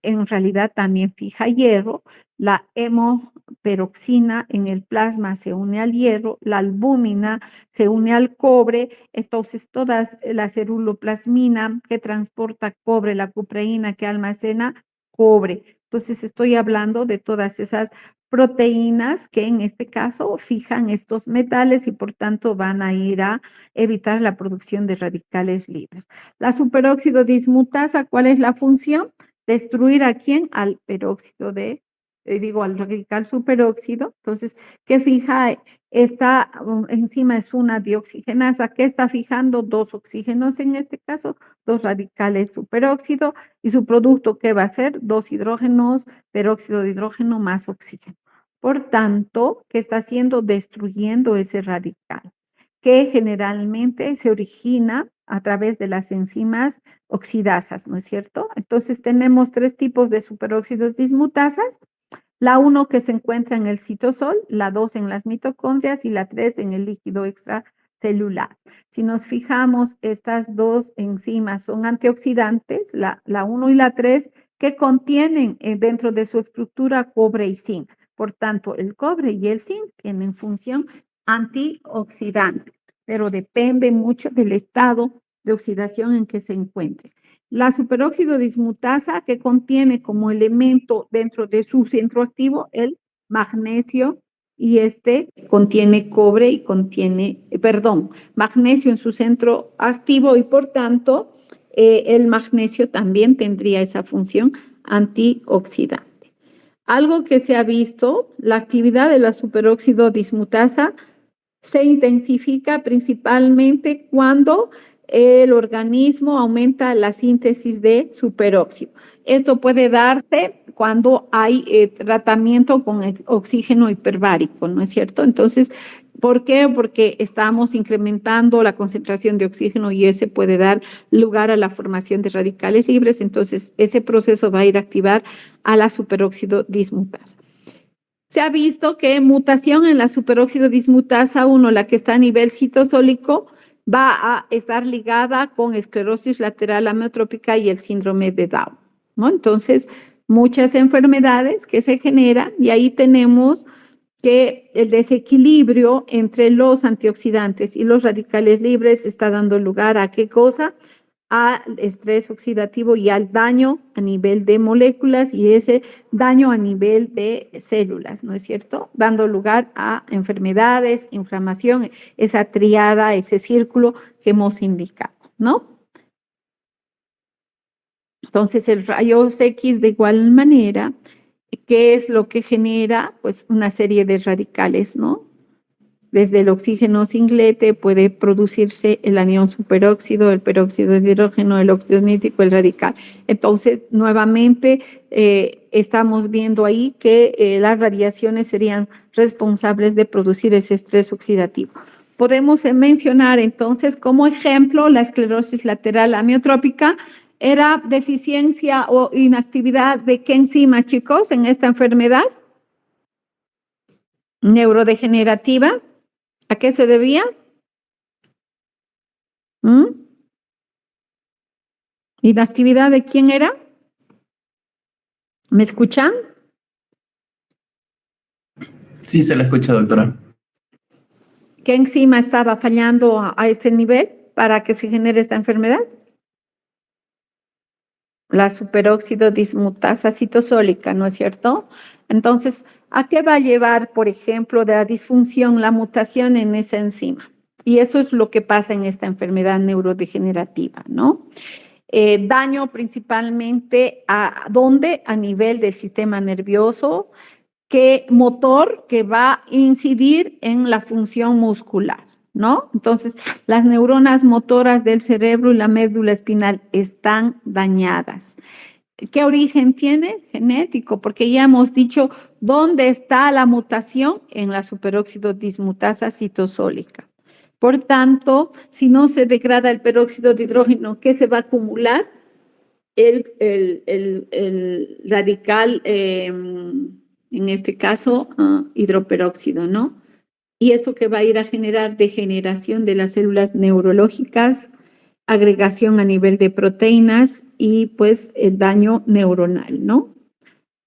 en realidad también fija hierro, la hemoperoxina en el plasma se une al hierro, la albúmina se une al cobre, entonces todas la ceruloplasmina que transporta cobre, la cupreína que almacena cobre. Entonces estoy hablando de todas esas proteínas que en este caso fijan estos metales y por tanto van a ir a evitar la producción de radicales libres. La superóxido dismutasa, ¿cuál es la función? Destruir a quién? Al peróxido al radical superóxido. Entonces, ¿qué fija? Esta enzima es una dioxigenasa. ¿Qué está fijando? Dos oxígenos en este caso, dos radicales superóxido, y su producto, ¿qué va a ser? Dos hidrógenos, peróxido de hidrógeno más oxígeno. Por tanto, ¿qué está haciendo? Destruyendo ese radical, que generalmente se origina a través de las enzimas oxidasas, ¿no es cierto? Entonces tenemos tres tipos de superóxidos dismutasas, la 1 que se encuentra en el citosol, la 2 en las mitocondrias y la 3 en el líquido extracelular. Si nos fijamos, estas dos enzimas son antioxidantes, la 1 y la 3, que contienen dentro de su estructura cobre y zinc. Por tanto, el cobre y el zinc tienen función antioxidante, pero depende mucho del estado de oxidación en que se encuentre. La superóxido dismutasa, que contiene como elemento dentro de su centro activo el magnesio, y este contiene cobre y contiene, magnesio en su centro activo, y por tanto el magnesio también tendría esa función antioxidante. Algo que se ha visto, la actividad de la superóxido dismutasa se intensifica principalmente cuando el organismo aumenta la síntesis de superóxido. Esto puede darse cuando hay tratamiento con oxígeno hiperbárico, ¿no es cierto? Entonces, ¿por qué? Porque estamos incrementando la concentración de oxígeno y ese puede dar lugar a la formación de radicales libres. Entonces, ese proceso va a ir a activar a la superóxido dismutasa. Se ha visto que mutación en la superóxido dismutasa 1, la que está a nivel citosólico, va a estar ligada con esclerosis lateral amiotrópica y el síndrome de Down, ¿no? Entonces, muchas enfermedades que se generan, y ahí tenemos que el desequilibrio entre los antioxidantes y los radicales libres está dando lugar a ¿qué cosa? Al estrés oxidativo y al daño a nivel de moléculas y ese daño a nivel de células, ¿no es cierto? Dando lugar a enfermedades, inflamación, esa triada, ese círculo que hemos indicado, ¿no? Entonces, el rayos X de igual manera, ¿qué es lo que genera? Pues una serie de radicales, ¿no? Desde el oxígeno singlete puede producirse el anión superóxido, el peróxido de hidrógeno, el óxido nítrico, el radical. Entonces, nuevamente, estamos viendo ahí que las radiaciones serían responsables de producir ese estrés oxidativo. Podemos mencionar entonces como ejemplo la esclerosis lateral amiotrópica. ¿Era deficiencia o inactividad de qué enzima, chicos, en esta enfermedad neurodegenerativa? ¿A qué se debía? ¿Inactividad de quién era? ¿Me escuchan? Sí, se la escucha, doctora. ¿Qué enzima estaba fallando a este nivel para que se genere esta enfermedad? La superóxido dismutasa citosólica, ¿no es cierto? Entonces, ¿a qué va a llevar, por ejemplo, de la disfunción, la mutación en esa enzima? Y eso es lo que pasa en esta enfermedad neurodegenerativa, ¿no? Daño principalmente a ¿dónde? A nivel del sistema nervioso, motor que va a incidir en la función muscular, ¿no? Entonces, las neuronas motoras del cerebro y la médula espinal están dañadas. ¿Qué origen tiene? Genético, porque ya hemos dicho dónde está la mutación en la superóxido dismutasa citosólica. Por tanto, si no se degrada el peróxido de hidrógeno, ¿qué se va a acumular? El radical, en este caso, hidroperóxido, ¿no? Y esto que va a ir a generar degeneración de las células neurológicas, agregación a nivel de proteínas y pues el daño neuronal, ¿no?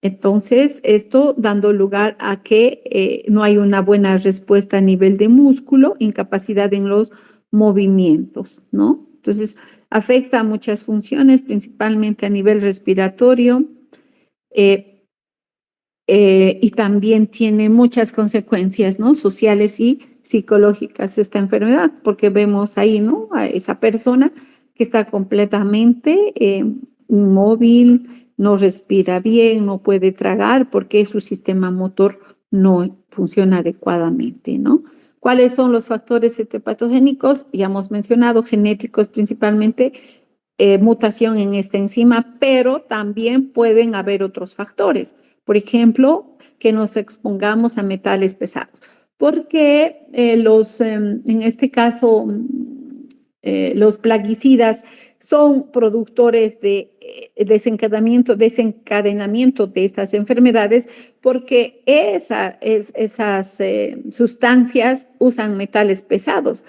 Entonces, esto dando lugar a que no hay una buena respuesta a nivel de músculo, incapacidad en los movimientos, ¿no? Entonces, afecta a muchas funciones, principalmente a nivel respiratorio, y también tiene muchas consecuencias, ¿no? Sociales y psicológicas esta enfermedad, porque vemos ahí, ¿no? A esa persona que está completamente inmóvil, no respira bien, no puede tragar porque su sistema motor no funciona adecuadamente, ¿no? ¿Cuáles son los factores etiopatogénicos? Ya hemos mencionado, genéticos principalmente, mutación en esta enzima, pero también pueden haber otros factores. Por ejemplo, que nos expongamos a metales pesados, porque en este caso, los plaguicidas son productores de desencadenamiento de estas enfermedades, porque esas sustancias usan metales pesados.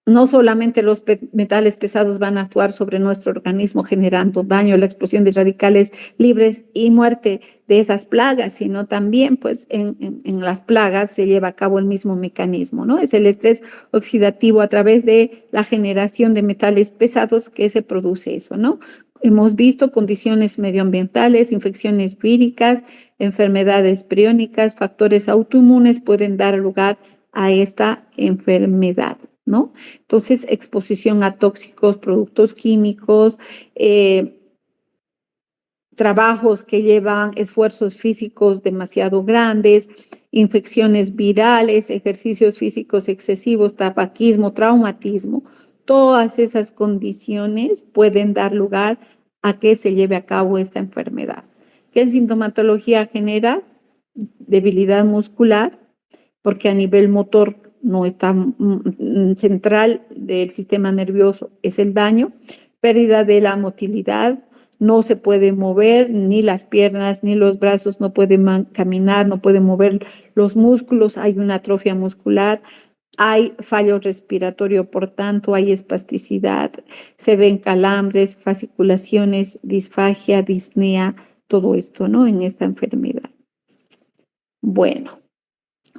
No solamente los metales pesados van a actuar sobre nuestro organismo generando daño, la explosión de radicales libres y muerte de esas plagas, sino también pues en las plagas se lleva a cabo el mismo mecanismo, ¿no? Es el estrés oxidativo a través de la generación de metales pesados que se produce eso, ¿no? Hemos visto condiciones medioambientales, infecciones víricas, enfermedades priónicas, factores autoinmunes pueden dar lugar a esta enfermedad, ¿no? Entonces, exposición a tóxicos, productos químicos, trabajos que llevan esfuerzos físicos demasiado grandes, infecciones virales, ejercicios físicos excesivos, tabaquismo, traumatismo, todas esas condiciones pueden dar lugar a que se lleve a cabo esta enfermedad. ¿Qué sintomatología genera? Debilidad muscular, porque a nivel motor no está central del sistema nervioso, es el daño, pérdida de la motilidad, no se puede mover ni las piernas ni los brazos, no puede caminar, no puede mover los músculos, hay una atrofia muscular, hay fallo respiratorio, por tanto hay espasticidad, se ven calambres, fasciculaciones, disfagia, disnea, todo esto, ¿no? En esta enfermedad. Bueno,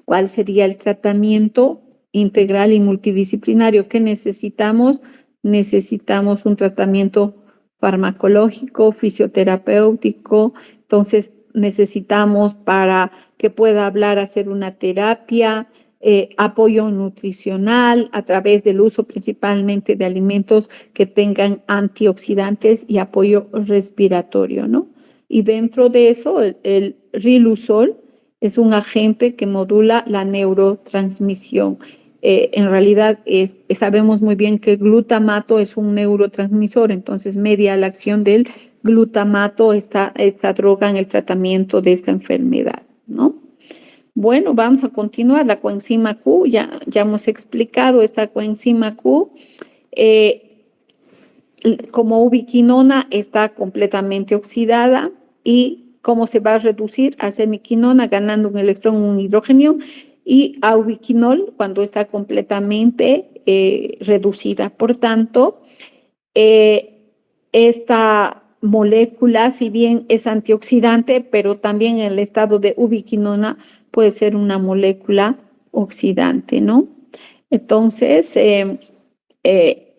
¿cuál sería el tratamiento integral y multidisciplinario que necesitamos? Necesitamos un tratamiento farmacológico, fisioterapéutico, entonces necesitamos para que pueda hablar, hacer una terapia, apoyo nutricional a través del uso principalmente de alimentos que tengan antioxidantes y apoyo respiratorio, ¿no? Y dentro de eso, el riluzol es un agente que modula la neurotransmisión. En realidad sabemos muy bien que el glutamato es un neurotransmisor, entonces media la acción del glutamato esta droga en el tratamiento de esta enfermedad, ¿no? Bueno, vamos a continuar. La coenzima Q, ya hemos explicado esta coenzima Q. Como ubiquinona está completamente oxidada y cómo se va a reducir a semiquinona ganando un electrón, un hidrógeno, y a ubiquinol cuando está completamente reducida. Por tanto, esta molécula, si bien es antioxidante, pero también en el estado de ubiquinona puede ser una molécula oxidante, ¿no? Entonces,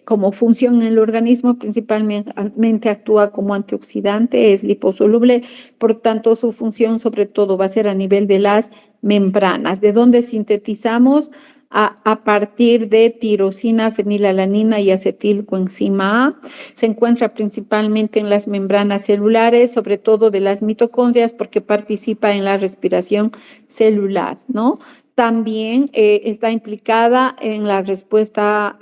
como función en el organismo, principalmente actúa como antioxidante, es liposoluble, por tanto su función sobre todo va a ser a nivel de las membranas, de donde sintetizamos a partir de tirosina, fenilalanina y acetilcoenzima A. Se encuentra principalmente en las membranas celulares, sobre todo de las mitocondrias, porque participa en la respiración celular, ¿no? También está implicada en la respuesta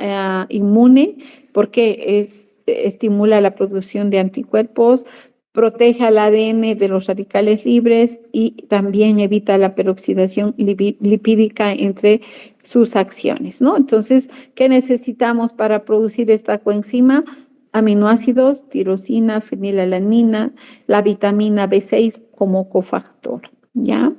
inmune porque estimula la producción de anticuerpos, protege al ADN de los radicales libres y también evita la peroxidación lipídica entre sus acciones, ¿no? Entonces, ¿qué necesitamos para producir esta coenzima? Aminoácidos, tirosina, fenilalanina, la vitamina B6 como cofactor, ¿ya?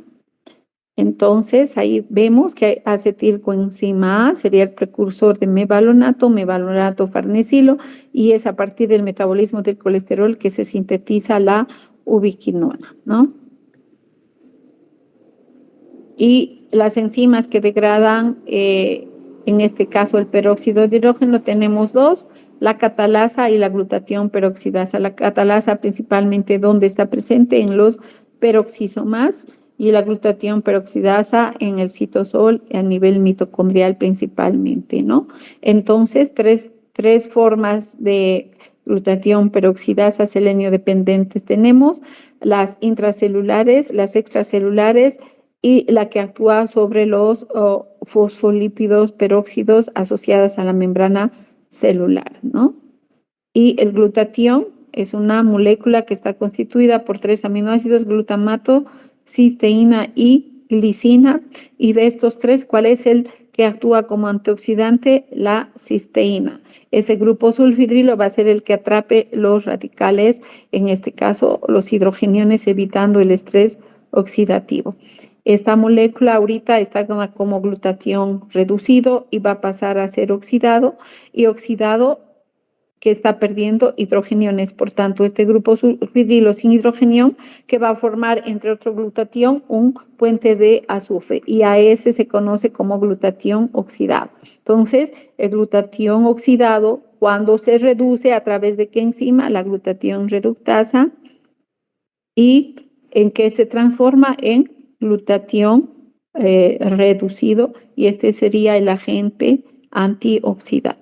Entonces, ahí vemos que acetilcoenzima A sería el precursor de mevalonato farnesilo, y es a partir del metabolismo del colesterol que se sintetiza la ubiquinona, ¿no? Y las enzimas que degradan, en este caso el peróxido de hidrógeno, tenemos dos, la catalasa y la glutatión peroxidasa. La catalasa principalmente donde está presente en los peroxisomas, y la glutatión peroxidasa en el citosol a nivel mitocondrial principalmente, ¿no? Entonces, tres formas de glutatión peroxidasa selenio dependientes tenemos: las intracelulares, las extracelulares y la que actúa sobre los fosfolípidos peróxidos asociadas a la membrana celular, ¿no? Y el glutatión es una molécula que está constituida por 3 aminoácidos: glutamato, cisteína y glicina. Y de estos 3, ¿cuál es el que actúa como antioxidante? La cisteína. Ese grupo sulfhidrilo va a ser el que atrape los radicales, en este caso los hidrogeniones, evitando el estrés oxidativo. Esta molécula ahorita está como glutatión reducido y va a pasar a ser oxidado, y oxidado que está perdiendo hidrogeniones. Por tanto, este grupo sulfhidrilo sin hidrogenión, que va a formar, entre otro glutatión, un puente de azufre, y a ese se conoce como glutatión oxidado. Entonces, el glutatión oxidado, cuando se reduce, ¿a través de qué enzima? La glutatión reductasa. ¿Y en qué se transforma? En glutatión reducido, y este sería el agente antioxidante.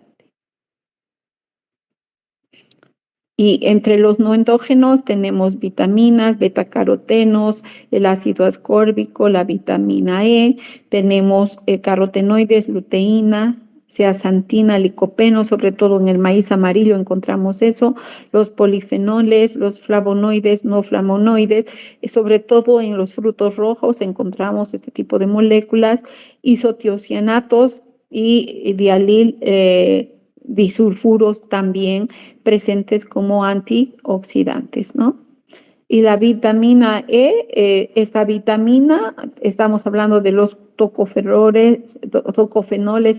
Y entre los no endógenos tenemos vitaminas, betacarotenos, el ácido ascórbico, la vitamina E, tenemos carotenoides, luteína, zeaxantina, licopeno, sobre todo en el maíz amarillo encontramos eso, los polifenoles, los flavonoides, no flavonoides, sobre todo en los frutos rojos encontramos este tipo de moléculas, isotiocianatos y disulfuros también presentes como antioxidantes, ¿no? Y la vitamina E, esta vitamina, estamos hablando de los tocofenoles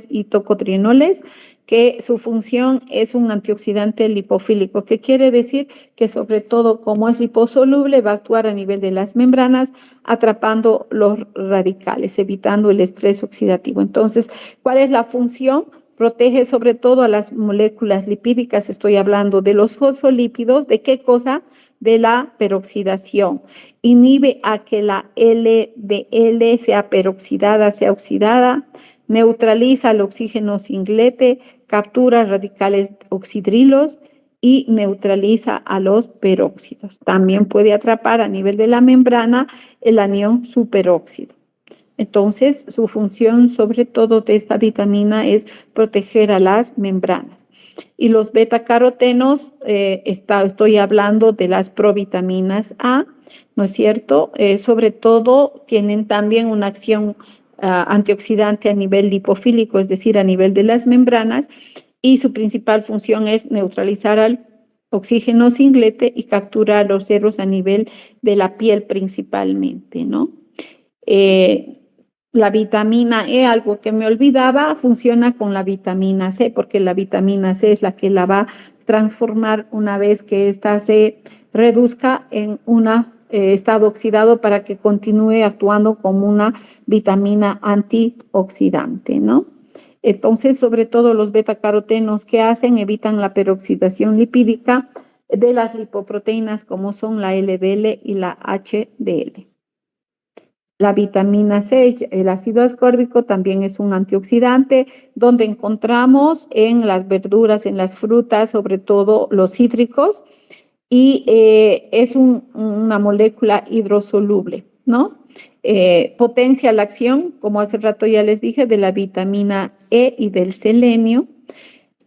y tocotrienoles, que su función es un antioxidante lipofílico. ¿Qué quiere decir? Que sobre todo, como es liposoluble, va a actuar a nivel de las membranas, atrapando los radicales, evitando el estrés oxidativo. Entonces, ¿cuál es la función? Protege sobre todo a las moléculas lipídicas. Estoy hablando de los fosfolípidos. ¿De qué cosa? De la peroxidación. Inhibe a que la LDL sea peroxidada, sea oxidada. Neutraliza el oxígeno singlete, captura radicales oxidrilos y neutraliza a los peróxidos. También puede atrapar a nivel de la membrana el anión superóxido. Entonces, su función sobre todo de esta vitamina es proteger a las membranas. Y los betacarotenos, estoy hablando de las provitaminas A, ¿no es cierto? Sobre todo tienen también una acción antioxidante a nivel lipofílico, es decir, a nivel de las membranas, y su principal función es neutralizar al oxígeno singlete y capturar los cerros a nivel de la piel principalmente, ¿no? La vitamina E, algo que me olvidaba, funciona con la vitamina C, porque la vitamina C es la que la va a transformar una vez que ésta se reduzca en un estado oxidado, para que continúe actuando como una vitamina antioxidante, ¿no? Entonces, sobre todo los betacarotenos, ¿qué hacen? Evitan la peroxidación lipídica de las lipoproteínas, como son la LDL y la HDL. La vitamina C, el ácido ascórbico, también es un antioxidante, donde encontramos en las verduras, en las frutas, sobre todo los cítricos, y es una molécula hidrosoluble, ¿no? Potencia la acción, como hace rato ya les dije, de la vitamina E y del selenio,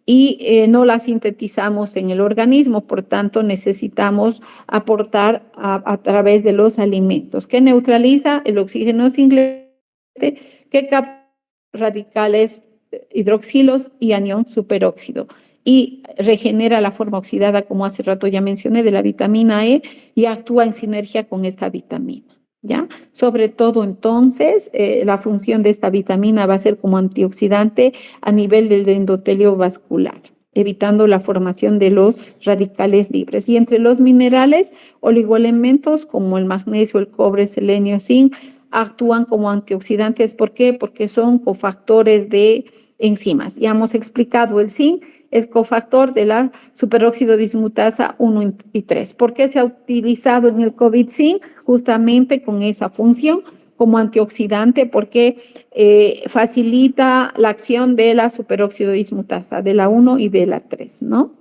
y no la sintetizamos en el organismo, por tanto necesitamos aportar a través de los alimentos, que neutraliza el oxígeno singlete, que capta radicales hidroxilos y anión superóxido, y regenera la forma oxidada, como hace rato ya mencioné, de la vitamina E, y actúa en sinergia con esta vitamina. ¿Ya? Sobre todo, entonces, la función de esta vitamina va a ser como antioxidante a nivel del endotelio vascular, evitando la formación de los radicales libres. Y entre los minerales, oligoelementos como el magnesio, el cobre, selenio, zinc, actúan como antioxidantes. ¿Por qué? Porque son cofactores de enzimas. Ya hemos explicado, el zinc es cofactor de la superóxido dismutasa 1 y 3. ¿Por qué se ha utilizado en el COVID zinc? Justamente con esa función como antioxidante, porque facilita la acción de la superóxido dismutasa, de la 1 y de la 3, ¿no?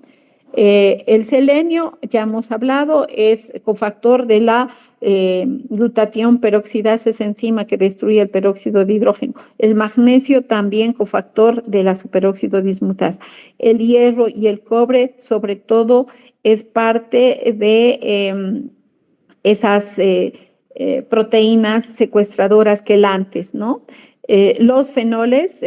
El selenio, ya hemos hablado, es cofactor de la glutatión peroxidasa, esa enzima que destruye el peróxido de hidrógeno. El magnesio también cofactor de la superóxido dismutasa. El hierro y el cobre, sobre todo, es parte de esas proteínas secuestradoras quelantes, ¿no? Los fenoles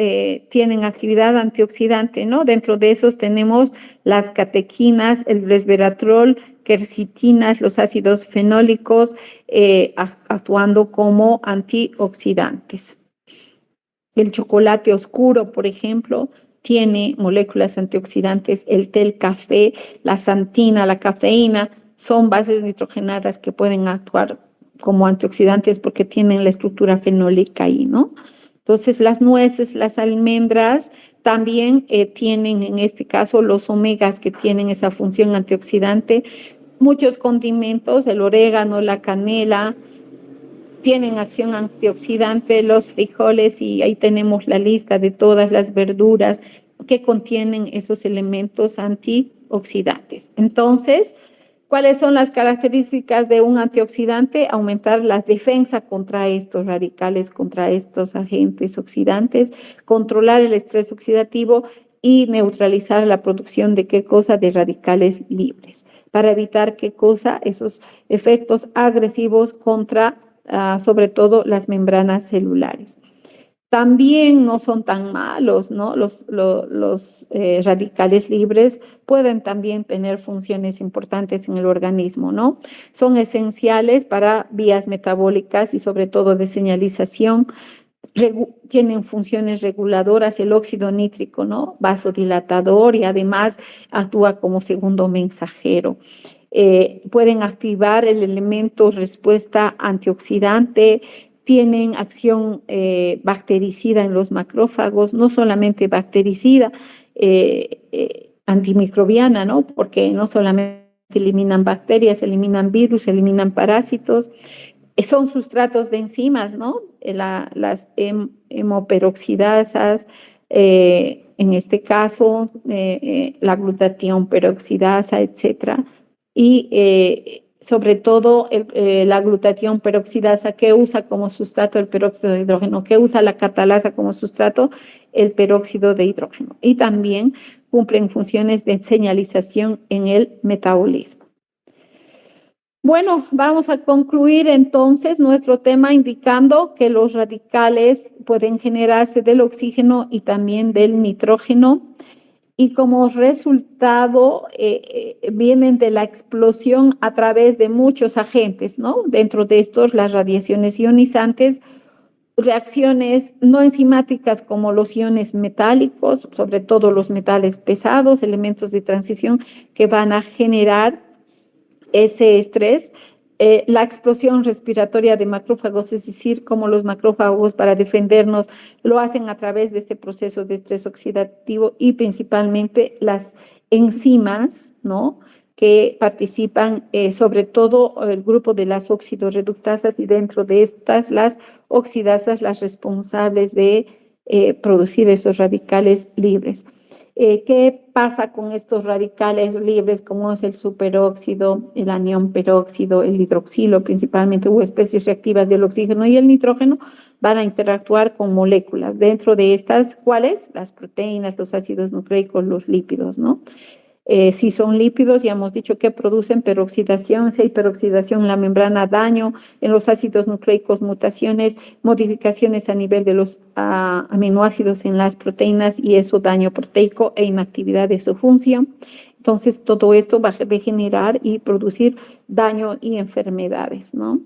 tienen actividad antioxidante, ¿no? Dentro de esos tenemos las catequinas, el resveratrol, quercitinas, los ácidos fenólicos, actuando como antioxidantes. El chocolate oscuro, por ejemplo, tiene moléculas antioxidantes. El té, el café, la xantina, la cafeína, son bases nitrogenadas que pueden actuar como antioxidantes porque tienen la estructura fenólica ahí, ¿no? Entonces, las nueces, las almendras también tienen, en este caso, los omegas que tienen esa función antioxidante. Muchos condimentos, el orégano, la canela, tienen acción antioxidante, los frijoles, y ahí tenemos la lista de todas las verduras que contienen esos elementos antioxidantes. Entonces, ¿cuáles son las características de un antioxidante? Aumentar la defensa contra estos radicales, contra estos agentes oxidantes, controlar el estrés oxidativo y neutralizar la producción de qué cosa, de radicales libres, para evitar qué cosa, esos efectos agresivos contra, sobre todo, las membranas celulares. También no son tan malos, ¿no? Los radicales libres pueden también tener funciones importantes en el organismo, ¿no? Son esenciales para vías metabólicas y sobre todo de señalización. Tienen funciones reguladoras, el óxido nítrico, ¿no? Vasodilatador, y además actúa como segundo mensajero. Pueden activar el elemento respuesta antioxidante, tienen acción bactericida en los macrófagos, no solamente bactericida, antimicrobiana, ¿no? Porque no solamente eliminan bacterias, eliminan virus, eliminan parásitos. Son sustratos de enzimas, ¿no? Las hemoperoxidasas, en este caso, la glutatión peroxidasa, etcétera. Y sobre todo la glutatión peroxidasa, que usa como sustrato el peróxido de hidrógeno, que usa la catalasa como sustrato el peróxido de hidrógeno. Y también cumplen funciones de señalización en el metabolismo. Bueno, vamos a concluir entonces nuestro tema indicando que los radicales pueden generarse del oxígeno y también del nitrógeno, y como resultado vienen de la explosión a través de muchos agentes, ¿no? Dentro de estos, las radiaciones ionizantes, reacciones no enzimáticas como los iones metálicos, sobre todo los metales pesados, elementos de transición que van a generar ese estrés. La explosión respiratoria de macrófagos, es decir, como los macrófagos, para defendernos, lo hacen a través de este proceso de estrés oxidativo, y principalmente las enzimas, ¿no?, que participan, sobre todo el grupo de las oxidorreductasas, y dentro de estas las oxidasas, las responsables de producir esos radicales libres. ¿Qué pasa con estos radicales libres como es el superóxido, el anión peróxido, el hidroxilo principalmente, o especies reactivas del oxígeno y el nitrógeno? Van a interactuar con moléculas. Dentro de estas, ¿cuáles? Las proteínas, los ácidos nucleicos, los lípidos, ¿no? Si son lípidos, ya hemos dicho que producen peroxidación. Si hay peroxidación en la membrana, daño en los ácidos nucleicos, mutaciones, modificaciones a nivel de los aminoácidos en las proteínas y eso daño proteico e inactividad de su función. Entonces, todo esto va a degenerar y producir daño y enfermedades, ¿no?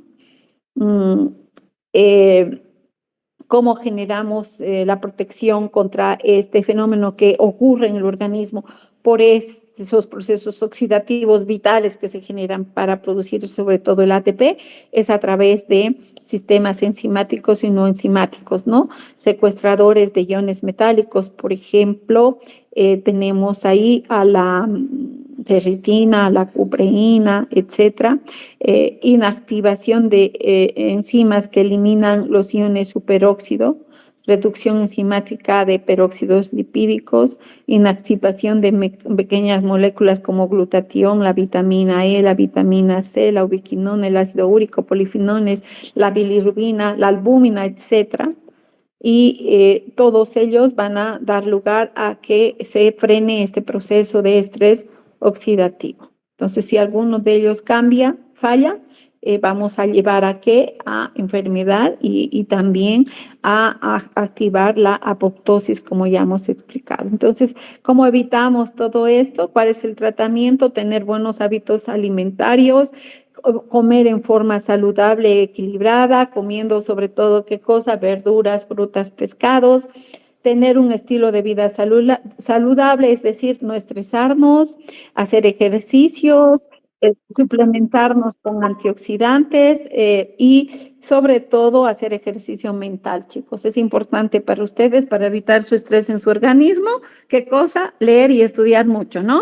¿Cómo generamos la protección contra este fenómeno que ocurre en el organismo por esos procesos oxidativos vitales que se generan para producir sobre todo el ATP? Es a través de sistemas enzimáticos y no enzimáticos, ¿no? Secuestradores de iones metálicos, por ejemplo, tenemos ahí a la ferritina, a la cupreína, etcétera, inactivación de enzimas que eliminan los iones superóxido, reducción enzimática de peróxidos lipídicos, inactivación de pequeñas moléculas como glutatión, la vitamina E, la vitamina C, la ubiquinona, el ácido úrico, polifenoles, la bilirrubina, la albúmina, etcétera. Y todos ellos van a dar lugar a que se frene este proceso de estrés oxidativo. Entonces, si alguno de ellos cambia, falla, vamos a llevar a qué? A enfermedad y también a activar la apoptosis, como ya hemos explicado. Entonces, ¿cómo evitamos todo esto? ¿Cuál es el tratamiento? Tener buenos hábitos alimentarios, comer en forma saludable, equilibrada, comiendo sobre todo, ¿qué cosa? Verduras, frutas, pescados. Tener un estilo de vida saludable, es decir, no estresarnos, hacer ejercicios, suplementarnos con antioxidantes y sobre todo hacer ejercicio mental, chicos. Es importante para ustedes, para evitar su estrés en su organismo. ¿Qué cosa? Leer y estudiar mucho, ¿no?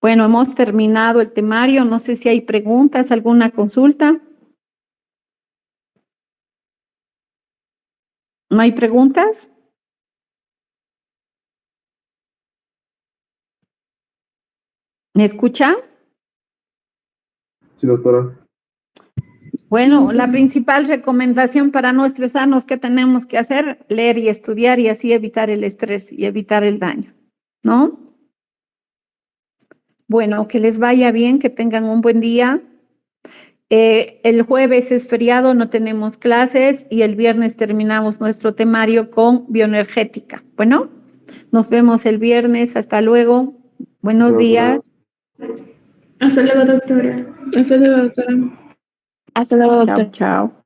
Bueno, hemos terminado el temario. No sé si hay preguntas, alguna consulta. ¿No hay preguntas? ¿Me escucha? Sí, doctora. Bueno, la principal recomendación para no estresarnos, ¿qué tenemos que hacer? Leer y estudiar y así evitar el estrés y evitar el daño, ¿no? Bueno, que les vaya bien, que tengan un buen día. El jueves es feriado, no tenemos clases y el viernes terminamos nuestro temario con bioenergética. Bueno, nos vemos el viernes. Hasta luego. Buenos días. Hasta luego, doctora. Hasta luego, doctora. Hasta luego, doctora. Chao, chao.